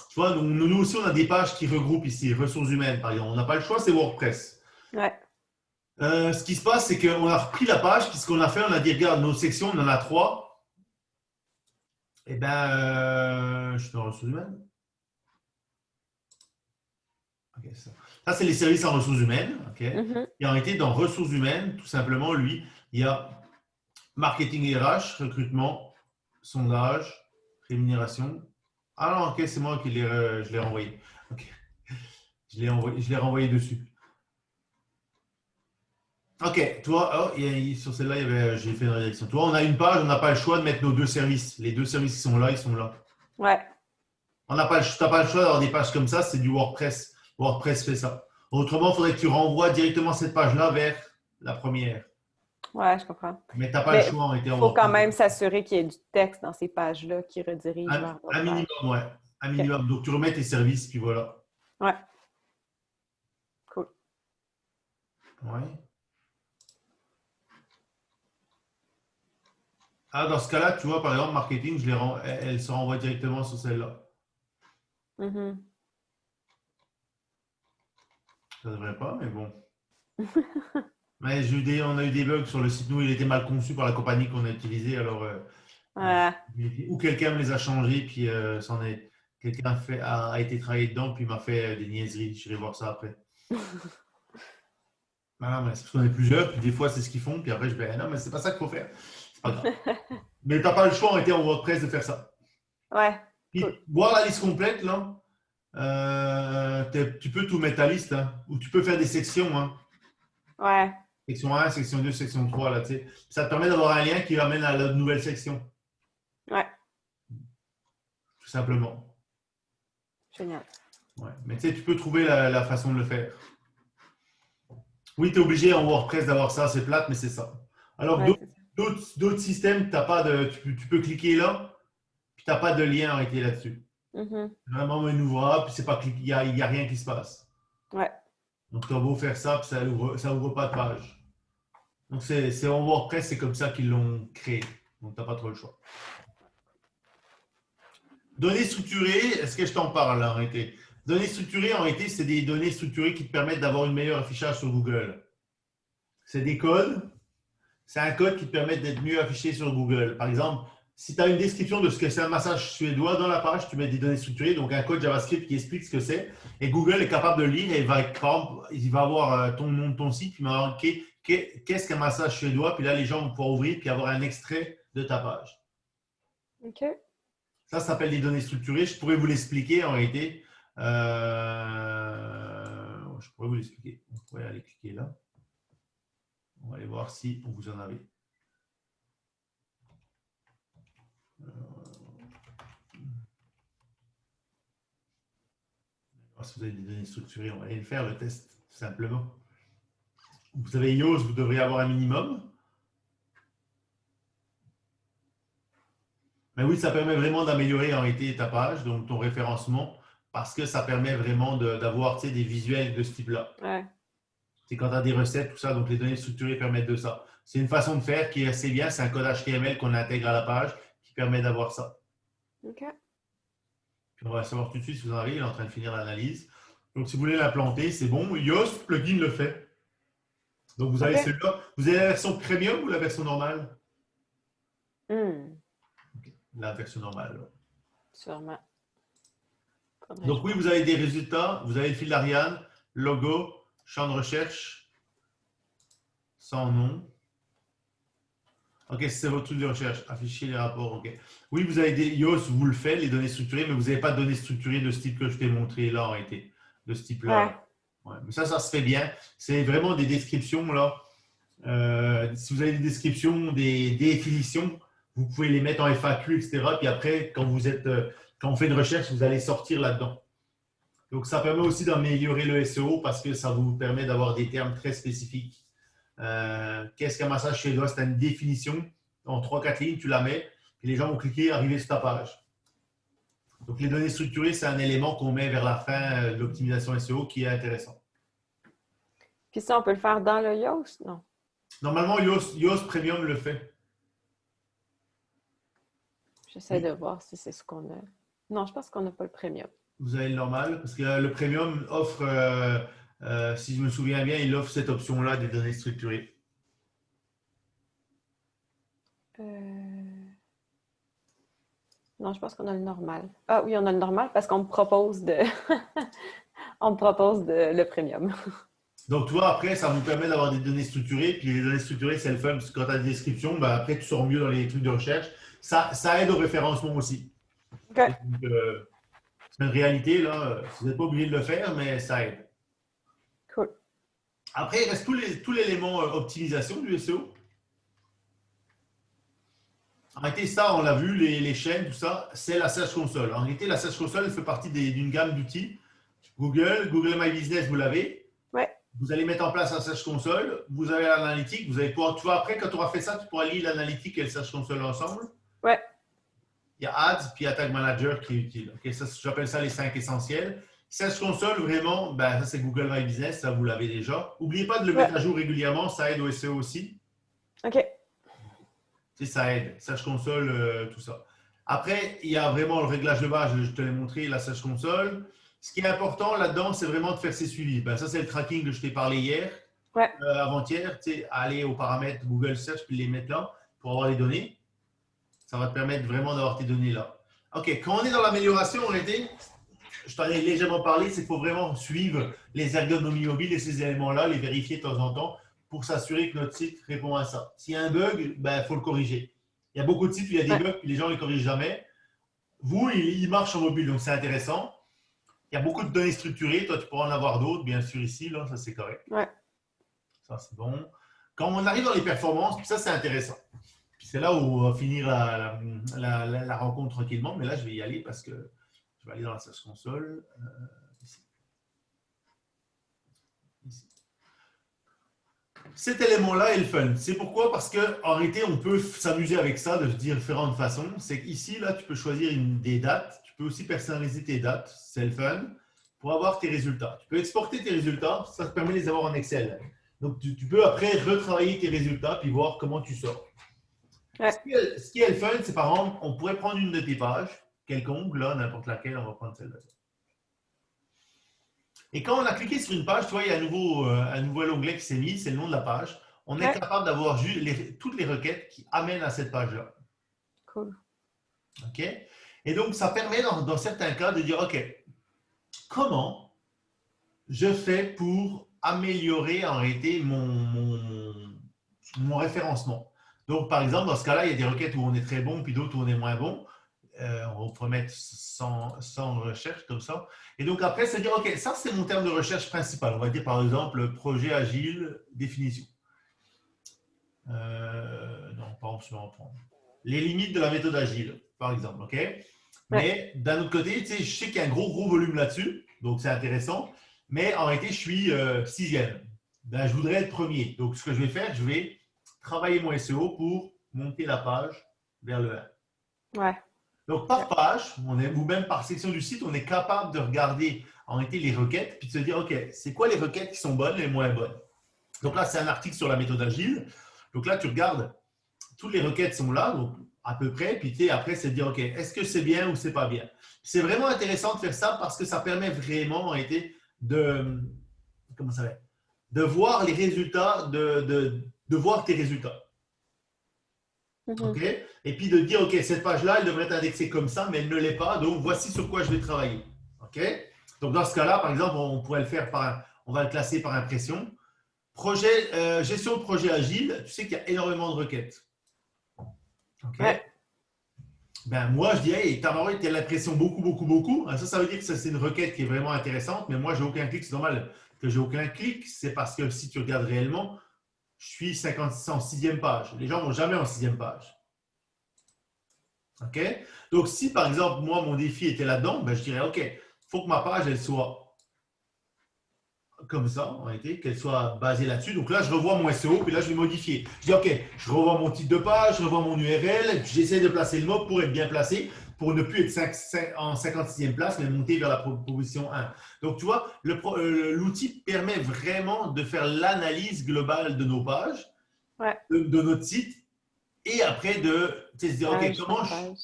Tu vois, nous aussi, on a des pages qui regroupent ici, ressources humaines, par exemple. On n'a pas le choix, c'est WordPress. Ouais. Ce qui se passe, c'est qu'on a repris la page, puis ce qu'on a fait, on a dit, regarde, nos sections, on en a trois. Eh bien, je suis dans ressources humaines. Okay, ça c'est les services en ressources humaines. Okay. Mhm. Et en été, dans ressources humaines, tout simplement, lui, il y a marketing et RH, recrutement, sondage, rémunération. Ah non, ok, c'est moi qui je l'ai renvoyé. Okay. Je l'ai renvoyé dessus. Ok, toi, oh, sur celle-là, j'ai fait une rédaction. Toi, on a une page, on n'a pas le choix de mettre nos deux services. Les deux services qui sont là, ils sont là. Ouais. On n'a pas, t'as pas le choix d'avoir des pages comme ça, c'est du WordPress. WordPress fait ça. Autrement, il faudrait que tu renvoies directement cette page-là vers la première. Ouais, je comprends. Mais tu n'as pas le Mais choix en été il en faut quand WordPress. même s'assurer qu'il y ait du texte dans ces pages-là qui redirige vers Un d'autres minimum, pages. ouais. Un OK. minimum. Donc, tu remets tes services, puis voilà. Ouais, cool. Ouais. Ah, dans ce cas-là, tu vois, par exemple, marketing, elle se renvoie directement sur celle-là. Mhm. Ça ne devrait pas, mais bon. Mais on a eu des bugs sur le site. Nous, il était mal conçu par la compagnie qu'on a utilisée. Alors, Ouais. ou quelqu'un me les a changés, puis quelqu'un a été travaillé dedans, puis m'a fait des niaiseries. Je vais voir ça après. Ah, mais c'est parce qu'on est plusieurs, puis des fois, c'est ce qu'ils font, puis après, je vais, ah non, mais c'est pas ça qu'il faut faire. C'est pas grave. Mais tu n'as pas le choix en été en WordPress de faire ça. Ouais, cool. Puis, voir la liste complète, là, tu peux tout mettre ta liste, hein, ou tu peux faire des sections. Hein. Ouais, Section 1, section 2, section 3, là, tu sais. Ça te permet d'avoir un lien qui amène à la nouvelle section, ouais, tout simplement. génial. Ouais. Mais tu sais, tu peux trouver la façon de le faire. Oui, tu es obligé en WordPress d'avoir ça, c'est plate, mais c'est ça. Alors, Ouais, c'est ça. d'autres systèmes, t'as pas de, tu peux cliquer là, puis tu n'as pas de lien arrêté là-dessus. Mhm. Vraiment menu ouvert, puis c'est pas il y a rien qui se passe. Ouais, Donc, tu as beau faire ça, puis ça ouvre pas de page. Donc, c'est en WordPress, c'est comme ça qu'ils l'ont créé. Donc, tu n'as pas trop le choix. Données structurées, est-ce que je t'en parle en réalité? Données structurées, en réalité, c'est des données structurées qui te permettent d'avoir une meilleure affichage sur Google. C'est des codes. C'est un code qui te permet d'être mieux affiché sur Google. Par exemple, Si tu as une description de ce que c'est un massage suédois dans la page, tu mets des données structurées, donc un code JavaScript qui explique ce que c'est. Et Google est capable de lire et il va avoir ton nom de ton site, il va avoir qu'est-ce qu'un massage suédois, puis là, les gens vont pouvoir ouvrir puis avoir un extrait de ta page. OK. Ça s'appelle les données structurées. Je pourrais vous l'expliquer en réalité. Je pourrais vous l'expliquer. On pourrait aller cliquer là. On va aller voir si vous en avez. Si vous avez des données structurées, on va aller le faire, le test, tout simplement. Vous avez Yoast, vous devriez avoir un minimum. Mais oui, ça permet vraiment d'améliorer en réalité ta page, donc ton référencement, parce que ça permet vraiment d'avoir des visuels de ce type-là. Ouais. C'est quand tu as des recettes, tout ça, donc les données structurées permettent de ça. C'est une façon de faire qui est assez bien, c'est un code HTML qu'on intègre à la page qui permet d'avoir ça. OK. Puis on va savoir tout de suite si vous en avez, il est en train de finir l'analyse. Donc si vous voulez l'implanter, c'est bon. Yoast plugin le fait. Donc vous avez celui-là. Vous avez la version premium ou la version normale? La version normale. Sûrement. Donc oui, vous avez des résultats. Vous avez le fil d'Ariane, logo, champ de recherche, sans nom. OK, c'est votre truc de recherche. Afficher les rapports. OK. Oui, vous avez des Yoast, vous le faites, les données structurées, mais vous n'avez pas de données structurées de ce type que je t'ai montré là en réalité. De ce type-là. Ouais. Mais ça se fait bien. C'est vraiment des descriptions là. Si vous avez des descriptions, des définitions, vous pouvez les mettre en FAQ, etc. Puis après, quand on fait une recherche, vous allez sortir là-dedans. Donc, ça permet aussi d'améliorer le SEO parce que ça vous permet d'avoir des termes très spécifiques. Qu'est-ce qu'un massage suédois? C'est une définition en 3-4 lignes, tu la mets, et les gens vont cliquer, arriver sur ta page. Donc, les données structurées, c'est un élément qu'on met vers la fin de l'optimisation SEO qui est intéressant. Puis ça, on peut le faire dans le Yoast? Non. Normalement, Yoast Premium le fait. J'essaie de voir si c'est ce qu'on a. Non, je pense qu'on n'a pas le Premium. Vous avez le normal, parce que le Premium offre, si je me souviens bien, il offre cette option-là des données structurées. Non, je pense qu'on a le normal. Ah oui, on a le normal parce qu'on me propose de on me propose le Premium. Donc, tu vois, après, ça vous permet d'avoir des données structurées. Puis les données structurées, c'est le fun, parce que quand tu as des descriptions, ben, après, tu sors mieux dans les trucs de recherche. Ça aide au référencement aussi. Okay. Donc, c'est une réalité, là. Vous n'êtes pas obligé de le faire, mais ça aide. Cool. Après, il reste tout l'élément optimisation du SEO. En réalité, ça, on l'a vu, les chaînes, tout ça, c'est la Search Console. En réalité, la Search Console fait partie d'une gamme d'outils. Google My Business, vous l'avez. Ouais. Vous allez mettre en place la Search Console. Vous avez l'analytique. Vous allez pouvoir, tu vois, après, quand tu auras fait ça, tu pourras lire l'analytique et le Search Console ensemble. Ouais. Il y a Ads, puis il y a Tag Manager qui est utile. Okay, j'appelle ça les 5 essentiels. Search Console, vraiment, ben, ça c'est Google My Business, ça vous l'avez déjà. N'oubliez pas de le mettre à jour régulièrement, ça aide au SEO aussi. OK. Ça aide. Search Console, tout ça. Après, il y a vraiment le réglage de base, je te l'ai montré, la Search Console. Ce qui est important là-dedans, c'est vraiment de faire ses suivis. Ben, ça, c'est le tracking que je t'ai parlé hier, avant-hier. Aller aux paramètres Google Search puis les mettre là pour avoir les données. Ça va te permettre vraiment d'avoir tes données là. OK, quand on est dans l'amélioration, en réalité, je t'en ai légèrement parlé, c'est qu'il faut vraiment suivre les ergonomies mobiles et ces éléments-là, les vérifier de temps en temps pour s'assurer que notre site répond à ça. S'il y a un bug, ben, faut le corriger. Il y a beaucoup de sites où il y a des bugs, puis les gens ne les corrigent jamais. Vous, il marche en mobile, donc c'est intéressant. Il y a beaucoup de données structurées. Toi, tu pourras en avoir d'autres, bien sûr, ici. Là, ça, c'est correct. Ouais. Ça, c'est bon. Quand on arrive dans les performances, ça, c'est intéressant. Puis c'est là où on va finir la rencontre tranquillement. Mais là, je vais y aller parce que je vais aller dans la Search Console. Ici. Cet élément-là est le fun. C'est pourquoi? Parce qu'en réalité, on peut s'amuser avec ça de différentes façons. C'est qu'ici, là, tu peux choisir des dates. Tu peux aussi personnaliser tes dates. C'est le fun pour avoir tes résultats. Tu peux exporter tes résultats. Ça te permet de les avoir en Excel. Donc, tu peux après retravailler tes résultats puis voir comment tu sors. Ouais. Ce qui est le fun, c'est par exemple, on pourrait prendre une de tes pages, quelconque, là, n'importe laquelle, on va prendre celle-là. Et quand on a cliqué sur une page, tu vois, il y a un nouvel onglet qui s'est mis, c'est le nom de la page. On est capable d'avoir toutes les requêtes qui amènent à cette page-là. Cool. OK? Et donc, ça permet dans certains cas de dire, OK, comment je fais pour améliorer en réalité mon référencement. Donc, par exemple, dans ce cas-là, il y a des requêtes où on est très bon, puis d'autres où on est moins bon. On pourrait mettre sans recherche comme ça. Et donc, après, c'est dire, OK, ça, c'est mon terme de recherche principal. On va dire, par exemple, projet agile, définition. Non, par exemple, je vais en prendre. Les limites de la méthode agile, par exemple, OK? Ouais. Mais d'un autre côté, tu sais, je sais qu'il y a un gros volume là-dessus, donc c'est intéressant. Mais en réalité, je suis sixième. Ben, je voudrais être premier. Donc, ce que je vais faire, je vais travailler mon SEO pour monter la page vers le 1. Ouais. Donc, par page, ou même par section du site, on est capable de regarder en réalité les requêtes, puis de se dire, OK, c'est quoi les requêtes qui sont bonnes et moins bonnes? Donc là, c'est un article sur la méthode agile. Donc là, tu regardes, toutes les requêtes sont là, donc à peu près, puis après, c'est de dire, OK, est-ce que c'est bien ou c'est pas bien? C'est vraiment intéressant de faire ça parce que ça permet vraiment en réalité comment ça va, de voir les résultats, de voir tes résultats. OK? Et puis de dire, OK, cette page-là, elle devrait être indexée comme ça, mais elle ne l'est pas, donc voici sur quoi je vais travailler. OK? Donc dans ce cas-là, par exemple, on pourrait le faire on va le classer par impression. Gestion de projet agile, tu sais qu'il y a énormément de requêtes. OK? Ouais. Ben moi, je dirais, tu as l'impression beaucoup. Ça veut dire que c'est une requête qui est vraiment intéressante, mais moi, j'ai aucun clic. C'est normal que j'ai aucun clic. C'est parce que si tu regardes réellement, je suis 56 en sixième page. Les gens ne vont jamais en sixième page. OK? Donc, si par exemple, moi, mon défi était là-dedans, ben, je dirais, OK, il faut que ma page, elle soit comme ça, en réalité, qu'elle soit basée là-dessus. Donc là, je revois mon SEO, puis là, je vais modifier. Je dis, OK, je revois mon titre de page, je revois mon URL, j'essaie de placer le mot pour être bien placé, pour ne plus être en 56e place, mais monter vers la position 1. Donc, tu vois, l'outil permet vraiment de faire l'analyse globale de nos pages, Ouais. de notre site, et après de se dire, OK, Page comment par page.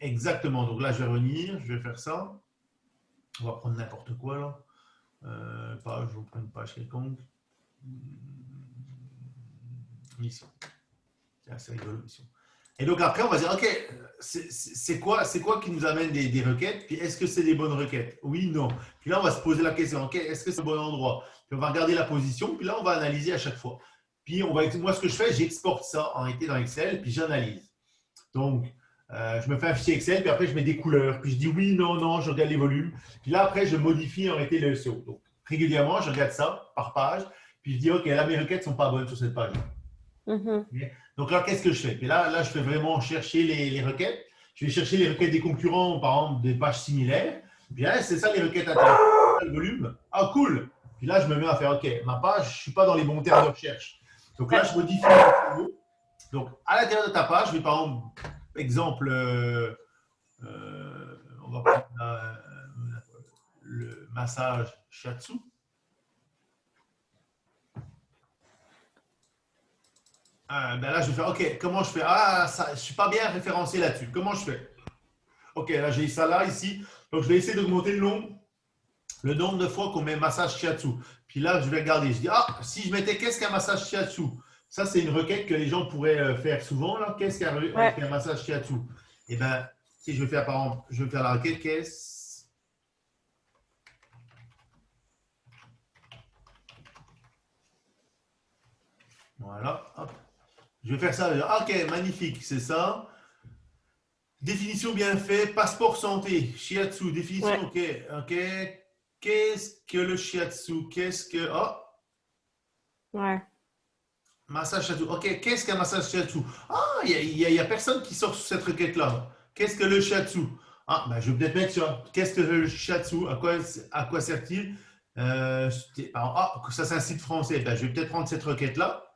Exactement. Donc là, je vais revenir, je vais faire ça. On va prendre n'importe quoi, là. Page, je vais prendre une page quelconque. Mission. C'est assez rigolo, mission. Et donc après, on va dire, OK, c'est quoi qui nous amène des requêtes? Puis est-ce que c'est des bonnes requêtes? Oui, non. Puis là, on va se poser la question, OK, est-ce que c'est au bon endroit? Puis on va regarder la position, puis là, on va analyser à chaque fois. Puis moi, ce que je fais, j'exporte ça en réalité dans Excel, puis j'analyse. Donc, je me fais un fichier Excel, puis après, je mets des couleurs. Puis je dis oui, non, je regarde les volumes. Puis là, après, je modifie en réalité le SEO. Donc, régulièrement, je regarde ça par page. Puis je dis, OK, là, mes requêtes ne sont pas bonnes sur cette page. Donc là, qu'est-ce que je fais? Puis là, je fais vraiment chercher les requêtes. Je vais chercher les requêtes des concurrents, par exemple, des pages similaires. Puis là, c'est ça les requêtes intéressantes. Le volume. Ah, cool. Puis là, je me mets à faire, OK, ma page, je ne suis pas dans les bons termes de recherche. Donc là, je modifie le SEO. Donc, à l'intérieur de ta page, je vais par exemple, on va prendre le massage shiatsu. Ben là, je vais faire, OK, comment je fais? Ça, je ne suis pas bien référencé là-dessus. Comment je fais? OK, là, j'ai ça là, ici. Donc, je vais essayer d'augmenter le nombre de fois qu'on met massage shiatsu. Puis là, je vais regarder. Je dis, si je mettais qu'est-ce qu'un massage shiatsu? Ça, c'est une requête que les gens pourraient faire souvent. Qu'est-ce qu'un massage shiatsu? Eh bien, si je vais faire, par exemple, je vais faire la requête, qu'est-ce? Voilà, hop. Je vais faire ça. OK, magnifique, c'est ça. Définition bien faite. Passeport santé, shiatsu. Définition, OK. Qu'est-ce que le shiatsu? Qu'est-ce que… Ouais. Massage shiatsu. OK, qu'est-ce qu'un massage shiatsu? Il y a personne qui sort sur cette requête-là. Qu'est-ce que le shiatsu? Ben, je vais peut-être mettre ça. Qu'est-ce que le shiatsu? À quoi sert-il? Ça c'est un site français. Ben, je vais peut-être prendre cette requête-là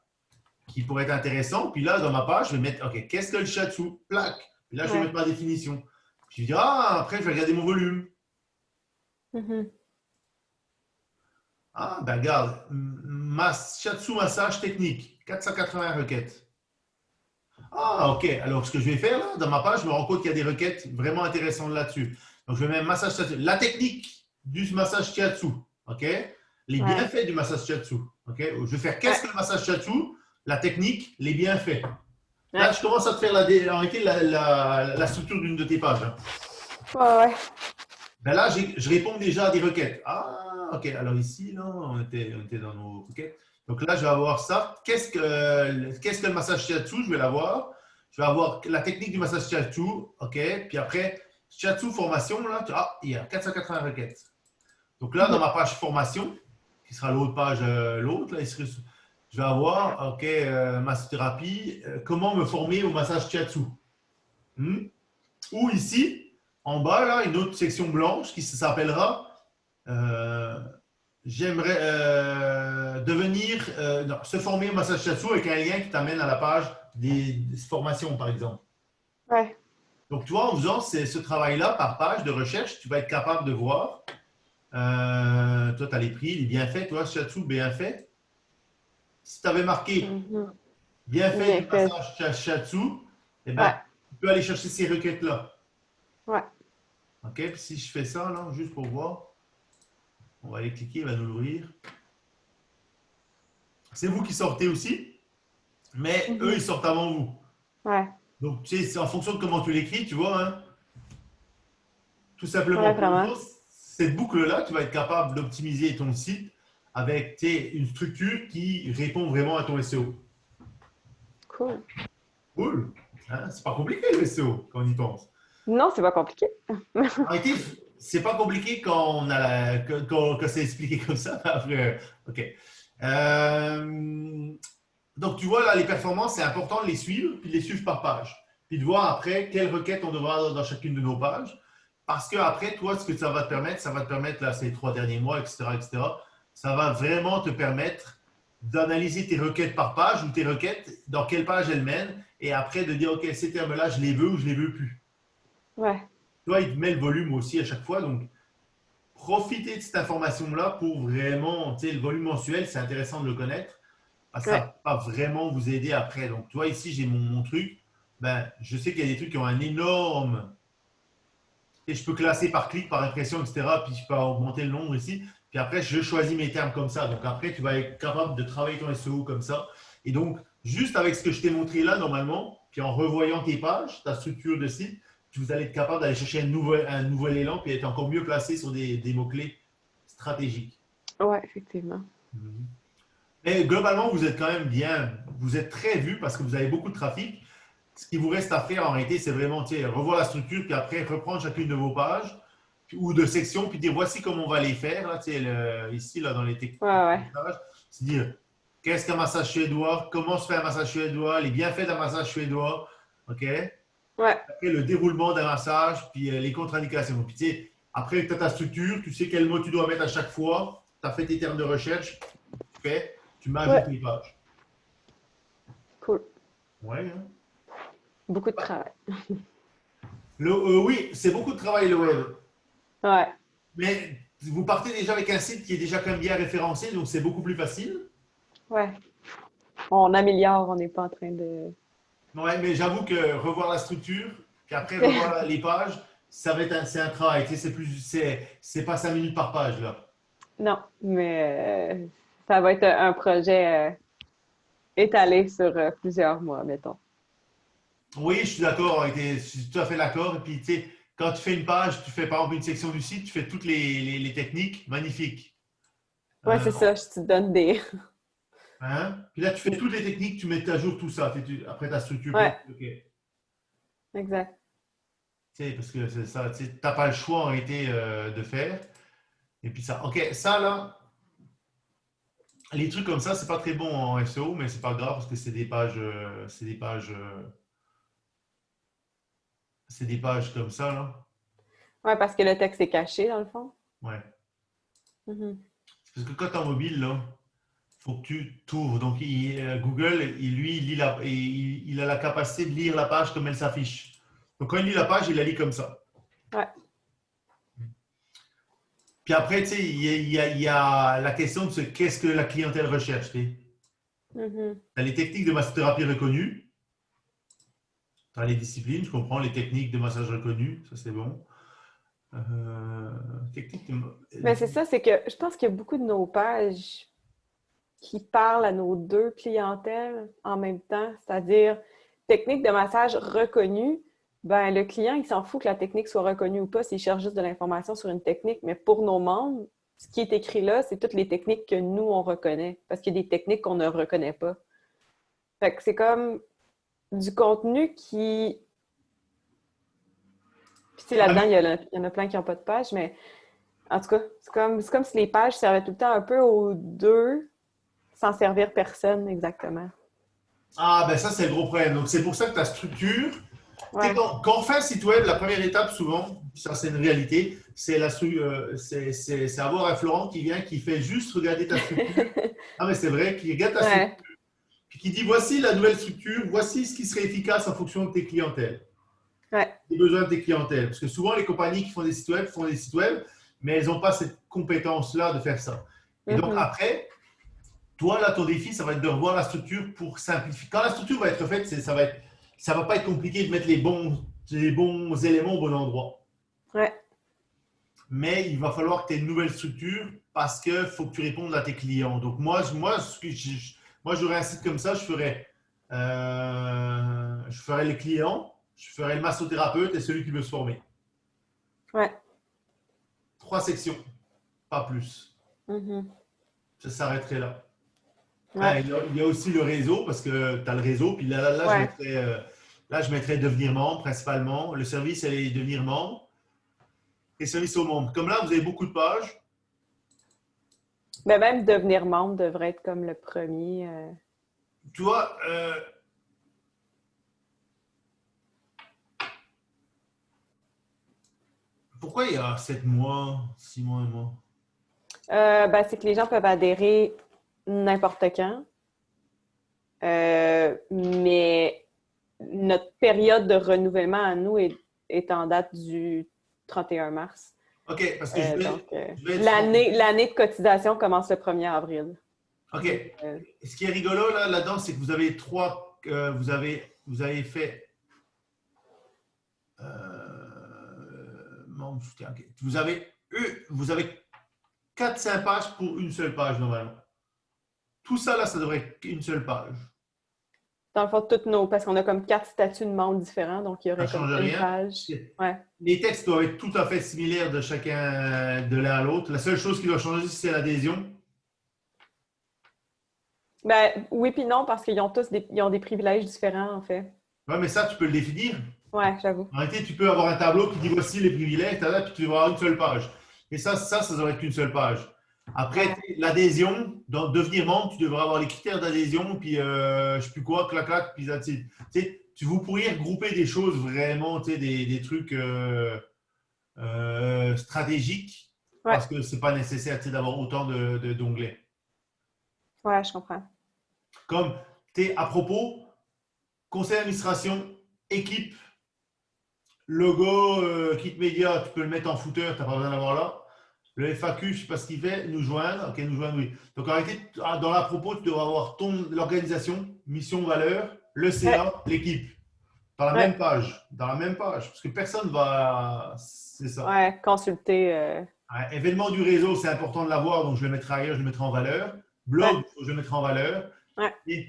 qui pourrait être intéressante. Puis là, dans ma page, je vais mettre, OK, qu'est-ce que le shiatsu? Plaque. Puis là, je vais mettre ma définition. Puis je vais dire, après, je vais regarder mon volume. Ben regarde, shiatsu massage technique, 480 requêtes. OK. Alors, ce que je vais faire là, dans ma page, je me rends compte qu'il y a des requêtes vraiment intéressantes là-dessus. Donc, je vais mettre massage shiatsu. La technique du massage shiatsu. OK? Les bienfaits du massage shiatsu. OK? Je vais faire qu'est-ce que le massage shiatsu? La technique, les bienfaits. Là, Ouais. je commence à te faire en réalité, la structure d'une de tes pages, hein. Ouais, ouais. Ben là, je réponds déjà à des requêtes. Ah, ok. Alors ici, là, on était dans nos requêtes. Donc là, je vais avoir ça. Qu'est-ce que le massage shiatsu? Je vais l'avoir. Je vais avoir la technique du massage shiatsu. Ok. Puis après, shiatsu formation, là, il y a 480 requêtes. Donc là, dans Mhm. ma page formation, qui sera l'autre page, l'autre, là, je vais avoir, ok, massothérapie, comment me former au massage shiatsu. Hmm. Ou ici, en bas, là, une autre section blanche qui s'appellera euh, J'aimerais devenir, non, se former au massage shiatsu avec un lien qui t'amène à la page des formations, par exemple. Ouais. Donc, tu vois, en faisant ce travail-là par page de recherche, tu vas être capable de voir. Toi, tu as les prix, les bienfaits, toi, shiatsu, bienfaits. Si tu avais marqué Mhm. bienfaits Bien du fait. massage shiatsu, eh Ouais. ben, tu peux aller chercher ces requêtes-là. Ouais. OK? Puis si je fais ça, là, juste pour voir, on va aller cliquer, il va nous l'ouvrir. C'est vous qui sortez aussi, mais eux, ils Mhm. sortent avant vous. Ouais. Donc, tu sais, c'est en fonction de comment tu l'écris, tu vois, hein, tout Ouais, simplement. vraiment. Cette boucle-là, tu vas être capable d'optimiser ton site avec une structure qui répond vraiment à ton SEO. Cool. Cool. Hein? C'est pas compliqué le SEO quand on y pense. Non, c'est pas compliqué. En réalité, c'est pas compliqué quand on a quand c'est expliqué comme ça. Après, OK. Euh, donc, tu vois, là, les performances, c'est important de les suivre, puis de les suivre par page. Puis de voir après quelles requêtes on devra avoir dans chacune de nos pages. Parce que après, toi, ce que ça va te permettre, là, ces 3 derniers mois, etc., etc., ça va vraiment te permettre d'analyser tes requêtes par page ou tes requêtes, dans quelle page elles mènent, et après de dire, OK, ces termes-là, je les veux ou je les veux plus. Ouais. Toi, il te met le volume aussi à chaque fois. Donc, profitez de cette information-là pour vraiment, tu sais, le volume mensuel, c'est intéressant de le connaître parce que Ouais. ça va vraiment vous aider après. Donc, tu vois, ici, j'ai mon truc. Ben, je sais qu'il y a des trucs qui ont un énorme. Et je peux classer par clic, par impression, etc. Puis je peux augmenter le nombre ici. Puis après, je choisis mes termes comme ça. Donc après, tu vas être capable de travailler ton SEO comme ça. Et donc, juste avec ce que je t'ai montré là, normalement, puis en revoyant tes pages, ta structure de site, vous allez être capable d'aller chercher un nouvel élan, puis être encore mieux placé sur des mots-clés stratégiques. Ouais, effectivement. Mhm. Mais globalement, vous êtes quand même bien, vous êtes très vu parce que vous avez beaucoup de trafic. Ce qui vous reste à faire en réalité, c'est vraiment revoir la structure, puis après reprendre chacune de vos pages ou de sections, puis dire voici comment on va les faire. Là, ici, là, dans les techniques Ouais, de ouais. massage, c'est dire qu'est-ce qu'un massage suédois, comment se fait un massage suédois, les bienfaits d'un massage suédois, ok? Ouais. Après, le déroulement d'un massage, puis les contre-indications. Puis, après, tu as ta structure, tu sais quel mot tu dois mettre à chaque fois, tu as fait tes termes de recherche, tu fais, tu mets à jour Ouais. tes pages. Cool. Ouais, hein? Beaucoup de travail. Oui, c'est beaucoup de travail le web. Ouais. Mais vous partez déjà avec un site qui est déjà quand même bien référencé, donc c'est beaucoup plus facile. Ouais. On améliore, on n'est pas en train de. Ouais, mais j'avoue que revoir la structure, puis après revoir les pages, c'est un travail. Tu sais, c'est pas 5 minutes par page là. Non, mais ça va être un projet étalé sur plusieurs mois, mettons. Oui, je suis d'accord, je suis tout à fait d'accord. Et puis, tu sais, quand tu fais une page, tu fais par exemple une section du site, tu fais toutes les techniques, magnifique. Ouais, Euh, c'est ça, je te donne des. hein? Puis là, tu fais toutes les techniques, tu mets à jour tout ça. Après ta structure, puis là, Ouais, ok. Tu exact. sais, parce que c'est ça, tu n'as pas le choix en réalité de faire. Et puis ça, ok, ça là, les trucs comme ça, c'est pas très bon en SEO, mais c'est pas grave parce que c'est des pages comme ça là. Ouais, parce que le texte est caché, dans le fond. Ouais. Mhm. Parce que quand tu es en mobile, là, faut que tu t'ouvres. Donc Google, lui, il a la capacité de lire la page comme elle s'affiche. Donc quand il lit la page, il la lit comme ça. Ouais. Puis après, tu sais, il y a la question de qu'est-ce que la clientèle recherche. Tu Mhm. as les techniques de massothérapie reconnues, tu as les disciplines, je comprends, les techniques de massage reconnues, ça c'est bon. Euh, technique de... Mais c'est ça, c'est que je pense qu'il y a beaucoup de nos pages qui parlent à nos deux clientèles en même temps, c'est-à-dire technique de massage reconnue, ben le client, il s'en fout que la technique soit reconnue ou pas, s'il cherche juste de l'information sur une technique. Mais pour nos membres, ce qui est écrit là, c'est toutes les techniques que nous, on reconnaît. Parce qu'il y a des techniques qu'on ne reconnaît pas. Fait que c'est comme du contenu qui... Puis là-dedans, il y en a plein qui n'ont pas de page, mais en tout cas, c'est comme si les pages servaient tout le temps un peu aux deux sans servir personne exactement. Ah, ben ça, c'est le gros problème. Donc, c'est pour ça que ta structure, Ouais. quand on fait un site web, la première étape, souvent, ça c'est une réalité, c'est avoir un Florent qui vient, qui fait juste regarder ta structure. Ah, mais c'est vrai, qui regarde ta structure, Ouais. puis qui dit voici la nouvelle structure, voici ce qui serait efficace en fonction de tes clientèles, Ouais. des besoins de tes clientèles. Parce que souvent, les compagnies qui font des sites web, mais elles n'ont pas cette compétence-là de faire ça. Et donc, Mm-hmm. après, toi, là, ton défi, ça va être de revoir la structure pour simplifier. Quand la structure va être faite, ça va pas être compliqué de mettre les bons éléments au bon endroit. Ouais. Mais il va falloir que tu aies une nouvelle structure parce qu'il faut que tu répondes à tes clients. Donc, moi j'aurais un site comme ça, je ferais les clients, je ferais le massothérapeute et celui qui veut se former. Ouais. 3 sections, pas plus. Mm-hmm. Ça s'arrêterait là. Ouais. Ah, il y a aussi le réseau, parce que tu as le réseau. Puis Ouais. je mettrais devenir membre principalement. Le service, c'est devenir membre. Et service aux membres. Comme là, vous avez beaucoup de pages. Ben même devenir membre devrait être comme le premier. Tu vois, pourquoi il y a 7 mois, 6 mois, 1 mois? Ben, c'est que les gens peuvent adhérer n'importe quand. Mais notre période de renouvellement à nous est en date du 31 mars. OK, parce que Donc, je vais être franc. l'année de cotisation commence le 1er avril. OK. Donc, Ce qui est rigolo là-dedans, c'est que vous avez vous avez fait membre soutien. OK. Vous avez 4-5 pages pour une seule page normalement. Tout ça là, ça devrait être une seule page. dans le fond, parce qu'on a comme 4 statuts de membres différents, donc il y Ça ne aurait comme change une rien. page. Ouais. Les textes doivent être tout à fait similaires de chacun de l'un à l'autre. La seule chose qui doit changer, c'est l'adhésion. Ben, oui puis non, parce qu'ils ont tous ils ont des privilèges différents, en fait. Ouais, mais ça, tu peux le définir. Ouais, j'avoue. En réalité, tu peux avoir un tableau qui dit voici les privilèges, puis tu vas avoir une seule page. Et ça devrait être qu'une seule page. Après, Ouais. l'adhésion, dans devenir membre, tu devrais avoir les critères d'adhésion, puis je ne sais plus quoi, clac, clac, puis vous pourriez regrouper des choses vraiment, des trucs stratégiques, Ouais. parce que ce n'est pas nécessaire d'avoir autant d'onglets. Ouais, je comprends. Comme, à propos, conseil d'administration, équipe, logo, kit média, tu peux le mettre en footer, tu n'as pas besoin d'avoir là. Le FAQ, je ne sais pas ce qu'il fait, nous joindre. Ok, nous joindre, oui. Donc en réalité, dans la propos, tu devras avoir l'organisation, mission, valeur, le Ouais. CA, l'équipe. Dans la Ouais. même page. Dans la même page. Parce que personne va. C'est ça. Ouais. Consulter. Ouais, événement du réseau, c'est important de l'avoir, donc je le mettrai ailleurs, je le mettrai en valeur. Ouais. Blog, je le mettrai en valeur. Ouais. Et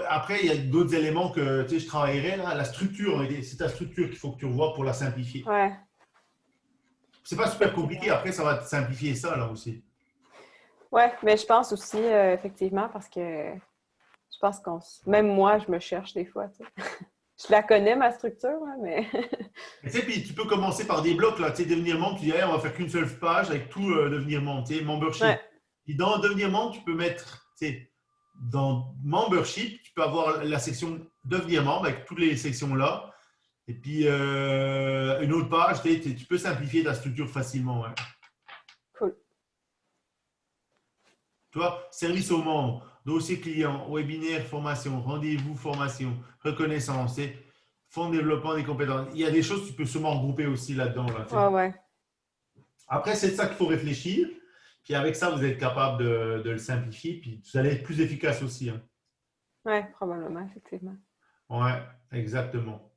après, il y a d'autres éléments que je travaillerai là. La structure, c'est ta structure qu'il faut que tu revoies pour la simplifier. Ouais. C'est pas super compliqué. Après, ça va te simplifier ça là aussi. Ouais, mais je pense aussi, effectivement, parce que je pense même moi, je me cherche des fois, tu sais. Je la connais, ma structure, hein, mais... Et tu sais, puis tu peux commencer par des blocs là. Tu sais, devenir membre, tu dis, hey, on va faire qu'une seule page avec tout devenir membre. Tu sais, Ouais. membership. Puis dans devenir membre, tu peux mettre, tu sais, dans membership, tu peux avoir la section devenir membre avec toutes les sections là. Et puis une autre page, tu peux simplifier ta structure facilement. Ouais. Cool. Tu vois, service aux membres, dossier client, webinaire, formation, rendez-vous, formation, reconnaissance, fonds de développement des compétences. Il y a des choses que tu peux sûrement regrouper aussi là-dedans. Là, Ouais, ouais. après, c'est de ça qu'il faut réfléchir. Puis avec ça, vous êtes capable de le simplifier. Puis vous allez être plus efficace aussi. Hein. Ouais, probablement, effectivement. Ouais, exactement.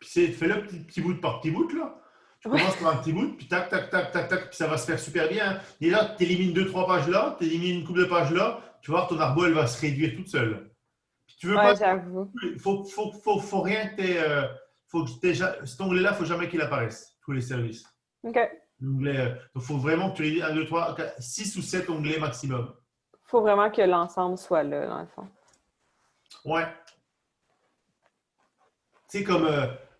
Puis fais-le petit bout par petit bout, là. Tu Ouais. commences par un petit bout, puis tac, tac, tac, tac, tac, puis ça va se faire super bien. Hein. Déjà, tu élimines 2-3 pages là, tu élimines une couple de pages là, tu vas voir, ton arbre, elle va se réduire toute seule. Puis tu veux Ouais, pas, j'avoue. faut rien que faut que cet onglet-là, faut jamais qu'il apparaisse, tous les services. OK. L'onglet, donc faut vraiment que tu aies 1, 2, 3, 4, 6 ou 7 onglets maximum. Faut vraiment que l'ensemble soit là, dans le fond. Ouais. C'est comme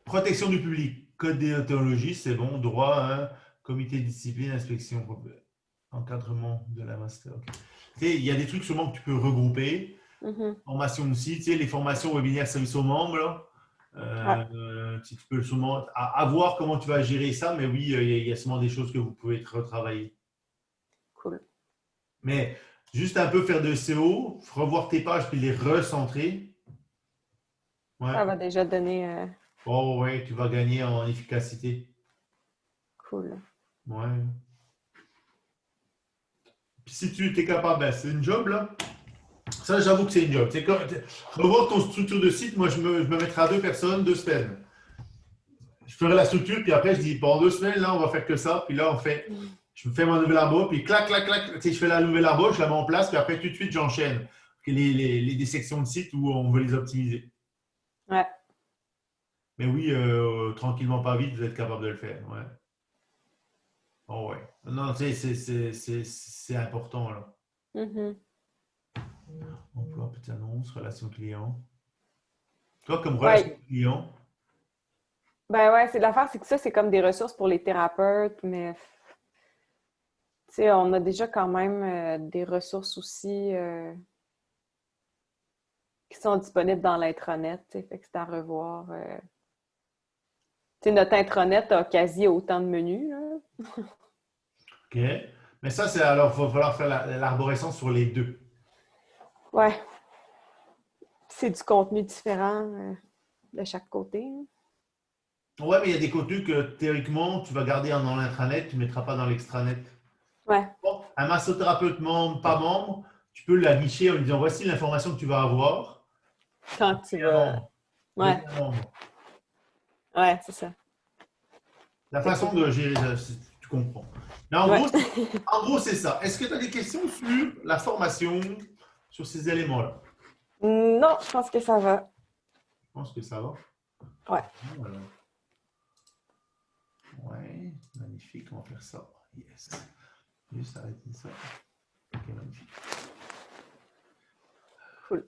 protection du public, code déontologie, c'est bon, droit, hein, comité de discipline, inspection, encadrement de la master. Ok. Tu sais, il y a des trucs sûrement que tu peux regrouper. Mhm. Formation aussi, tu sais, les formations webinaires service aux membres, là. Ouais, Tu peux sûrement à voir comment tu vas gérer ça, mais oui, il y a sûrement des choses que vous pouvez retravailler. cool. Mais juste un peu faire de SEO, revoir tes pages puis les recentrer. Ouais. Ça va déjà donner Oh ouais, tu vas gagner en efficacité. cool. Ouais. Puis si tu es capable, ben, c'est une job là. Ça, j'avoue que c'est une job. C'est comme, revoir ton structure de site, moi je me mettrai à 2 personnes, 2 semaines. Je ferai la structure, puis après je dis, pendant 2 semaines, là, on va faire que ça. Puis là, je me fais mon nouvel arbre, puis clac, clac, clac. Tu sais, je fais la nouvelle arbre, je la mets en place, puis après tout de suite, j'enchaîne. Des sections de site où on veut les optimiser. Ouais. Mais oui, tranquillement, pas vite, vous êtes capable de le faire. Ouais. Oh ouais. Non, tu sais, c'est important là. Mhm. Emploi, petite annonce, relation client. Toi, comme relation Ouais. client, Ben ouais, c'est l'affaire, c'est que ça, c'est comme des ressources pour les thérapeutes, mais tu sais, on a déjà quand même des ressources aussi qui sont disponibles dans l'intranet, tu sais, fait que c'est à revoir. Tu sais, notre intranet a quasi autant de menus, là. ok. Mais ça, c'est alors, il va falloir faire l'arborescence sur les deux. Ouais, c'est du contenu différent de chaque côté, hein. Ouais, mais il y a des contenus que théoriquement, tu vas garder dans l'intranet, tu ne mettras pas dans l'extranet. Ouais, Bon, un massothérapeute membre, pas membre, tu peux l'afficher en lui disant voici l'information que tu vas avoir. quand tu Un vas. membre, Ouais, deviens membre. ouais, c'est ça. La façon de Effectivement. gérer, tu comprends. Mais Ouais. en gros, c'est ça. Est-ce que tu as des questions sur la formation, sur ces éléments-là? Non, je pense que ça va. Je pense que ça va. Ouais. Bon, alors. Ouais, magnifique, on va faire ça. Yes. Juste arrêter ça. Ok, magnifique. Cool.